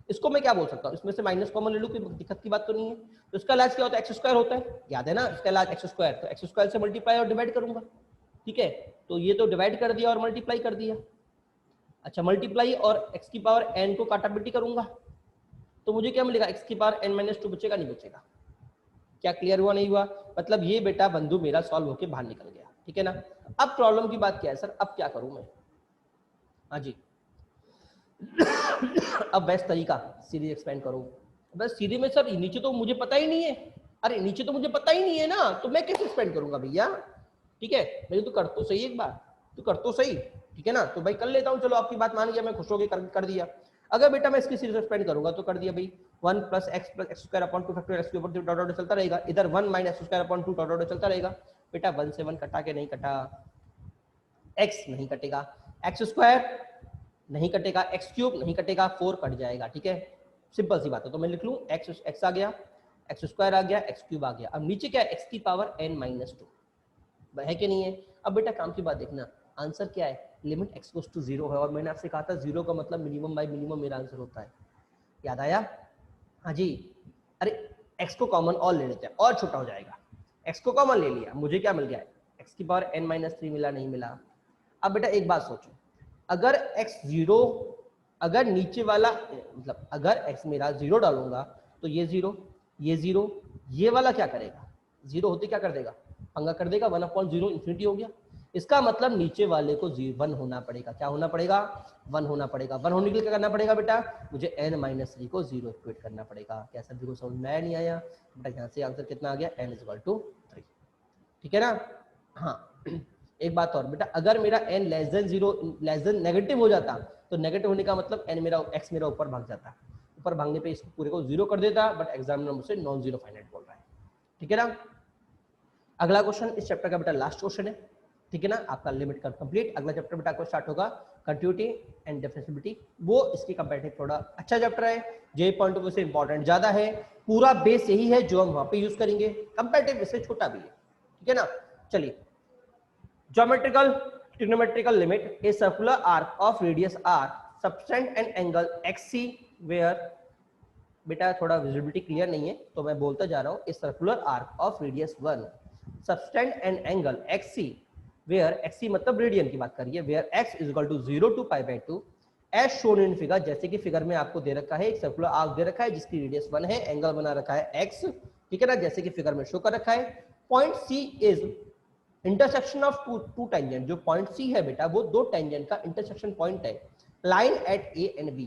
इसको मैं क्या बोल सकता हूँ, इसमें से माइनस कॉमन ले लूं, कोई दिक्कत की बात तो नहीं है। तो इसका लाज क्या होता है, एक्स स्क्वायर होता है, याद है ना, इसका लाज एक्स स्क्वायर, तो एक्स स्क्वायर से मल्टीप्लाई और डिवाइड करूंगा, ठीक है, तो ये तो डिवाइड कर दिया और मल्टीप्लाई कर दिया। अच्छा, मल्टीप्लाई और एक्स की पावर एन को काटाबिटी करूंगा, तो मुझे क्या मिलेगा, x की पावर n-2 बचेगा, नहीं बचेगा? क्या क्लियर हुआ, नहीं हुआ? मतलब ये बेटा बंधु मेरा सॉल्व होके बाहर निकल गया, ठीक है ना? अब प्रॉब्लम की बात क्या है सर, अब क्या करूं मैं? हाँ जी अब बेस्ट तरीका सीरीज एक्सपेंड करो। बस सीरीज में सर नीचे तो मुझे पता ही नहीं है, अरे नीचे तो मुझे पता ही नहीं है ना, तो मैं कैसे एक्सपेंड करूंगा भैया? ठीक है, मेरे तो कर तो सही एक बार, तो कर तो सही, ठीक है ना? तो भाई कर लेता हूँ, चलो आपकी बात मान गया, मैं खुश हो गया, कर दिया। अगर बेटा मैं इसकी सीरीज एक्सपेंड करूंगा तो कर दिया भाई, 1 + x square upon 2 factorial x ऊपर डॉट डॉट चलता रहेगा, इधर 1 - x square upon 2 dot dot चलता रहेगा। बेटा 1 से 1 कटा के नहीं कटा, x नहीं कटेगा, x स्क्वायर नहीं कटेगा, x क्यूब नहीं कटेगा, 4 कट जाएगा, ठीक है, सिंपल सी बात है। तो मैं लिख लूं x आ गया, x स्क्वायर आ गया, x क्यूब आ गया, अब नीचे क्या है, x की पावर n-2 है कि नहीं है? अब बेटा काम की बात देखना, आंसर क्या है, लिमिट x गोस टू 0 है, और मैंने आपसे कहा था 0 का मतलब मिनिमम बाय मिनिमम मेरा आंसर होता है, याद आया? हाँ जी, अरे x को कॉमन और ले लेते हैं, और छोटा हो जाएगा, x को कॉमन ले लिया, मुझे क्या मिल गया, x की पावर n-3 मिला, नहीं मिला? अब बेटा एक बात सोचो, अगर x 0, अगर नीचे वाला मतलब अगर x मेरा 0 डालूंगा तो ये 0, ये 0, ये वाला क्या करेगा, 0 होते क्या कर देगा, पंगा कर देगा, 1/0 इंफिनिटी हो गया। इसका मतलब नीचे वाले को 1 होना पड़ेगा, क्या होना पड़ेगा, 1 होना पड़ेगा। 1 होने के लिए क्या करना पड़ेगा बेटा, मुझे n-3 को 0 इक्वेट करना पड़ेगा। क्या सभी को समझ में आया, नहीं आया? बेटा यहाँ से आंसर कितना आ गया, n = 3, ठीक है ना? हाँ एक बात और बेटा, अगर मेरा n <0 नेगेटिव हो जाता, तो नेगेटिव होने का मतलब n मेरा x मेरा ऊपर भाग जाता, ऊपर भागने पे इसको पूरे को 0 कर देता, बट एग्जामिनर मुझसे नॉन जीरो फाइनाइट बोल रहा है, ठीक है ना? अगला क्वेश्चन इस चैप्टर का बेटा लास्ट क्वेश्चन है, ठीक है ना? आपका लिमिट का कंप्लीट। अगला चैप्टर बेटा आपको स्टार्ट होगा कंटिन्यूटी एंड डिफरेंशिएबिलिटी, वो इसकी कंपैरेटिव थोड़ा अच्छा चैप्टर है, जे पॉइंट ऑफ व्यू से इंपॉर्टेंट ज्यादा है, पूरा बेस यही है जो हम वहां पे यूज करेंगे, कंपैरेटिव इससे छोटा भी है, ठीक है ना? चलिए, geometrical trigonometrical limit a circular arc of radius r subtend an angle xc where, बेटा थोड़ा विजिबिलिटी क्लियर नहीं है तो मैं बोलता जा रहा हूं, a circular arc of radius 1 subtend an angle xc where xc मतलब रेडियन की बात करिए, where x is equal to 0 to π/2 as shown in figure, जैसे कि फिगर में आपको दे रखा है, एक सर्कुलर आर्क दे रखा है जिसकी रेडियस 1 है, एंगल बना रखा है x, ठीक है ना, जैसे कि फिगर में शो कर रखा है। Point c is intersection of two tangent, जो पॉइंट सी है बेटा वो दो टेंजेंट का इंटरसेक्शन पॉइंट है, line at a and b,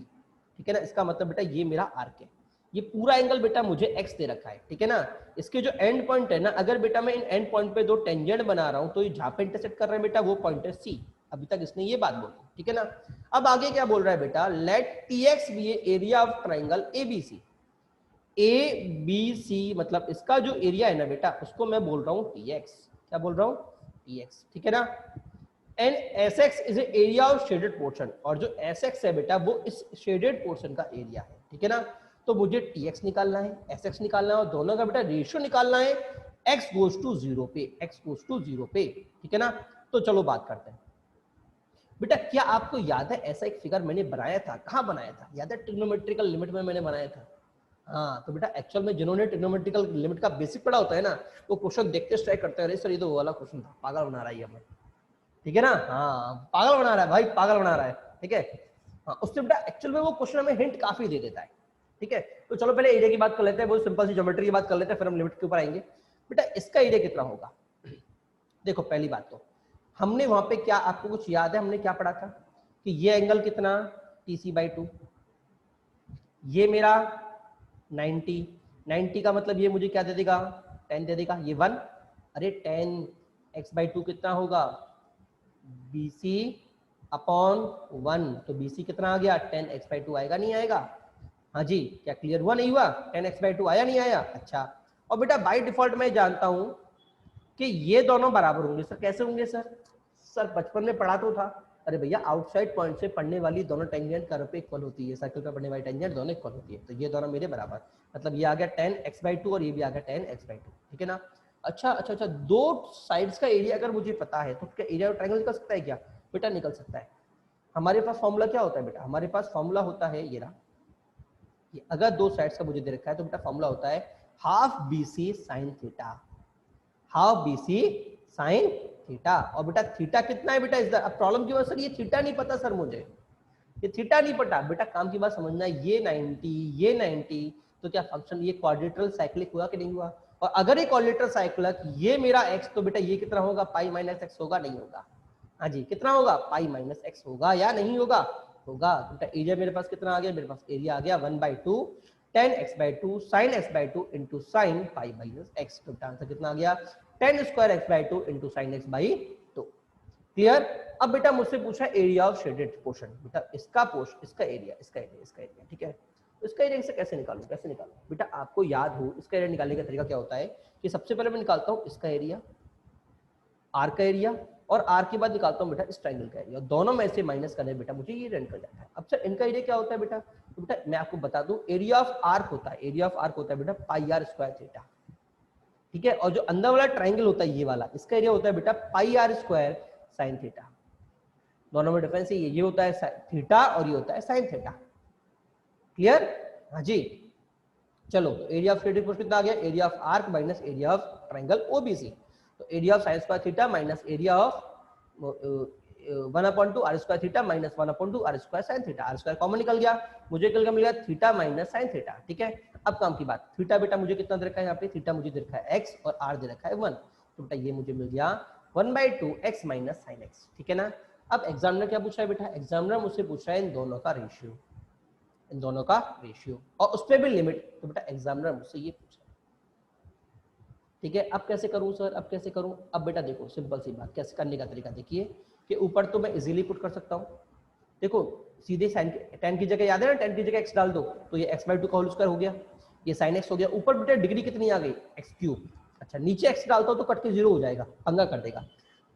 ठीक है ना? इसका मतलब बेटा ये मेरा आर्क है, ये पूरा एंगल बेटा मुझे एक्स दे रखा है, ठीक है ना? इसके जो एंड पॉइंट है ना, अगर बेटा मैं इन एंड पॉइंट पे दो टेंजेंट बना रहा हूं तो ये जहां पे इंटरसेक्ट कर रहे हैं बेटा वो पॉइंट है सी। अभी तक इसने ये बात बोली, ठीक है ना? अब आगे क्या बोल रहा है बेटा, let t x b area of triangle a b c. A b c मतलब इसका जो एरिया है ना बेटा, उसको मैं बोल रहा हूं टी एक्स, क्या बोल रहा हूं, टी एक्स, ठीक है ना? And S x is area of shaded portion, और जो एस एक्स है बेटा वो इस शेडेड पोर्शन का एरिया है, ठीक है ना? तो मुझे टी एक्स निकालना है, एस एक्स निकालना है, और दोनों का बेटा रेशियो निकालना है, एक्स गोज टू 0 पे, एक्स गोज टू 0 पे, ठीक है ना? तो चलो बात करते हैं बेटा, क्या आपको याद है ऐसा एक फिगर मैंने बनाया था, कहाँ बनाया था, याद है? ट्रिग्नोमेट्रिकल लिमिट में मैंने बनाया था। हाँ, तो बेटा एक्चुअल में जिन्होंने ट्रिग्नोमेट्रिकल लिमिट का बेसिक पढ़ा होता है ना, वो क्वेश्चन देखते स्ट्राइक करते हैं, अरे सर ये तो वो वाला क्वेश्चन था, पागल बना रहा है हमें, ठीक है ना? हाँ, पागल बना रहा है भाई, पागल बना रहा है, ठीक है? हाँ, उससे बेटा एक्चुअल में वो क्वेश्चन हमें हिंट काफी दे देता है, ठीक है। तो चलो पहले एरिया की बात कर लेते हैं, बहुत सिंपल सी ज्योमेट्री की बात कर लेते हैं, फिर हम लिमिट के ऊपर आएंगे। बेटा इसका एरिया कितना होगा? देखो पहली बात तो हमने वहां पे क्या, आपको कुछ याद है हमने क्या पढ़ा था कि ये एंगल कितना TC/2, ये मेरा 90 का मतलब ये मुझे क्या दे देगा 10 दे देगा, ये 1। अरे 10x/2 कितना होगा BC/1, तो BC कितना आ गया 10x/2 आएगा नहीं आएगा? हाँ जी, क्या क्लियर हुआ नहीं हुआ? 10x/2 आया नहीं आया? अच्छा। और बेटा बाय डिफॉल्ट मैं जानता हूं कि ये दोनों बराबर होंगे। सर कैसे होंगे सर? सर बचपन में पढ़ा तो था। अरे भैया आउटसाइड पॉइंट से पढ़ने वाली दोनों टेंजेंट कर्व पे इक्वल होती है, सर्कल पे पढ़ने वाली टेंजेंट दोनों इक्वल होती है, तो ये दोनों मेरे बराबर, मतलब ये आ गया 10x/2 और ये भी आ गया 10x/2, ठीक है ना। अच्छा अच्छा अच्छा, दो साइड्स का एरिया अगर मुझे पता है तो उसका एरिया ट्रायंगल निकल सकता है क्या? बेटा निकल सकता है। हमारे पास फॉर्मूला क्या होता है बेटा? हमारे पास फॉर्मूला होता है ये रहा, कि अगर दो साइड्स का मुझे दे रखा है तो बेटा फॉर्मूला होता है half BC sin theta, half BC sin theta. और बेटा थीटा कितना है बेटा? इस अब प्रॉब्लम क्यों है सर ये थीटा नहीं पता सर मुझे, ये थीटा नहीं पता। बेटा काम की बात समझना, ये 90 ये 90, तो क्या फंक्शन ये क्वाड्रेटरल साइक्लिक हुआ कि नहीं हुआ? और अगर ये क्वाड्रेटरल साइक्लिक ये मेरा x, तो बेटा ये कितना होगा पाई माइनस x होगा नहीं होगा? हाँ जी कितना होगा पाई माइनस x होगा या नहीं होगा? होगा। तो बेटा एरिया मेरे पास कितना आ गया? मेरे पास एरिया आ गया 1/2 10x/2 sin x/2 into sine pi minus x। तो आंसर कितना आ गया 10² x/2 into sine x/2। Clear? अब बेटा मुझसे पूछा एरिया ऑफ शेडेड पोर्शन, बेटा इसका इसका एरिया इसका एरिया इसका एरिया, ठीक है। तो इसका एरिया से कैसे निकालूं? कैसे निकालूं? बेटा आपको याद हो इसका एरिया निकालने का तरीका क्या होता है कि सबसे पहले मैं निकालता हूं इसका एरिया, आर का एरिया, और आर के बाद निकालता हूं बेटा इस ट्रायंगल का एरिया, दोनों में से माइनस करने बेटा मुझे ये रेंट कर जाता है। अब सर इनका एरिया क्या होता है बेटा? तो बेटा मैं आपको बता दूं एरिया ऑफ आर्क होता है, एरिया ऑफ आर्क होता है बेटा पाई आर स्क्वायर थीटा, ठीक है। और जो अंदर वाला ट्रायंगल होता है ये वाला, इसका एरिया होता है बेटा पाई आर स्क्वायर साइन थीटा। दोनों में डिफरेंस ये होता है थीटा और ये होता है साइन थीटा। क्लियर? हाँ जी। चलो तो एरिया ऑफ शेडेड पोर्शन कितना आ गया? Area of arc minus area of triangle OBC, तो area of sine square theta minus area of 1/2 r square theta minus 1/2 r square sine theta. R square common निकल गया, मुझे निकल मिल गया theta minus sine theta, ठीक है। अब काम की बात, थीटा बेटा मुझे कितना दे रखा है यहाँ पे? थीटा मुझे दे रखा है x और r दे रखा है 1, तो बेटा ये मुझे मिल गया 1/2 x माइनस साइन x, ठीक है ना। अब एग्जामिनर क्या पूछ रहा है बेटा? एग्जामिनर मुझसे पूछ रहा है इन दोनों का रेशियो, इन दोनों का रेशियो और उस पर भी लिमिट, तो बेटा एग्जामिनर मुझसे ये पूछ रहा है, ठीक है। अब कैसे करूं सर? अब कैसे करूं? अब बेटा देखो सिंपल सी बात, कैसे करने का तरीका देखिए कि ऊपर तो मैं इजीली पुट कर सकता हूं, देखो सीधे साइन 10 की जगह याद है ना, 10 की जगह x डाल दो तो ये x/2 का होल स्क्वायर हो गया, ये साइन x हो गया। ऊपर बेटा डिग्री कितनी आ गई? x3। अच्छा नीचे x डालता हूं तो कट के 0 हो जाएगा, पंगा कर देगा।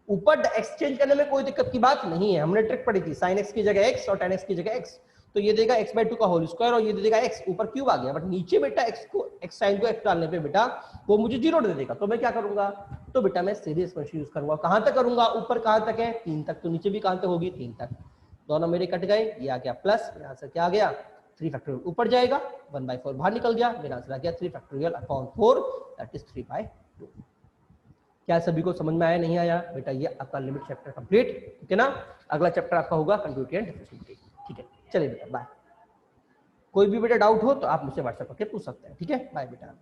ऊपर x चेंज करने में कोई दिक्कत की बात नहीं है, हमने ट्रिक पढ़ी थी, साइन x की जगह x और tan x की जगह x, तो ये देगा x/2 का होल स्क्वायर और ये दे देगा x, ऊपर क्यूब आ गया। बट नीचे बेटा x को x साइन को x डालने पे बेटा वो मुझे 0 दे देगा, तो मैं क्या करूंगा? तो बेटा मैं सीधे एक्सपेंशन यूज करूंगा। कहां तक करूंगा? ऊपर कहां तक है? 3 तक, तो नीचे भी कहां तक होगी? 3 तक। दोनों मेरे कट गए, ये आ गया प्लस, मेरा आंसर क्या आ गया 3 फैक्टोरियल ऊपर जाएगा, 1/4 बाहर निकल गया, मेरा आंसर आ गया 3 फैक्टोरियल अपॉन 4 दैट इज 3/2। क्या सभी को समझ में आया नहीं आया? बेटा ये आपका लिमिट चैप्टर कंप्लीट, ठीक है ना। अगला चैप्टर आपका होगा कंटिन्यूटी एंड डिफरेंशिएबिलिटी, ठीक है। चलिए बेटा बाय। कोई भी बेटा डाउट हो तो आप मुझसे व्हाट्सएप करके पूछ सकते हैं, ठीक है। बाय बेटा।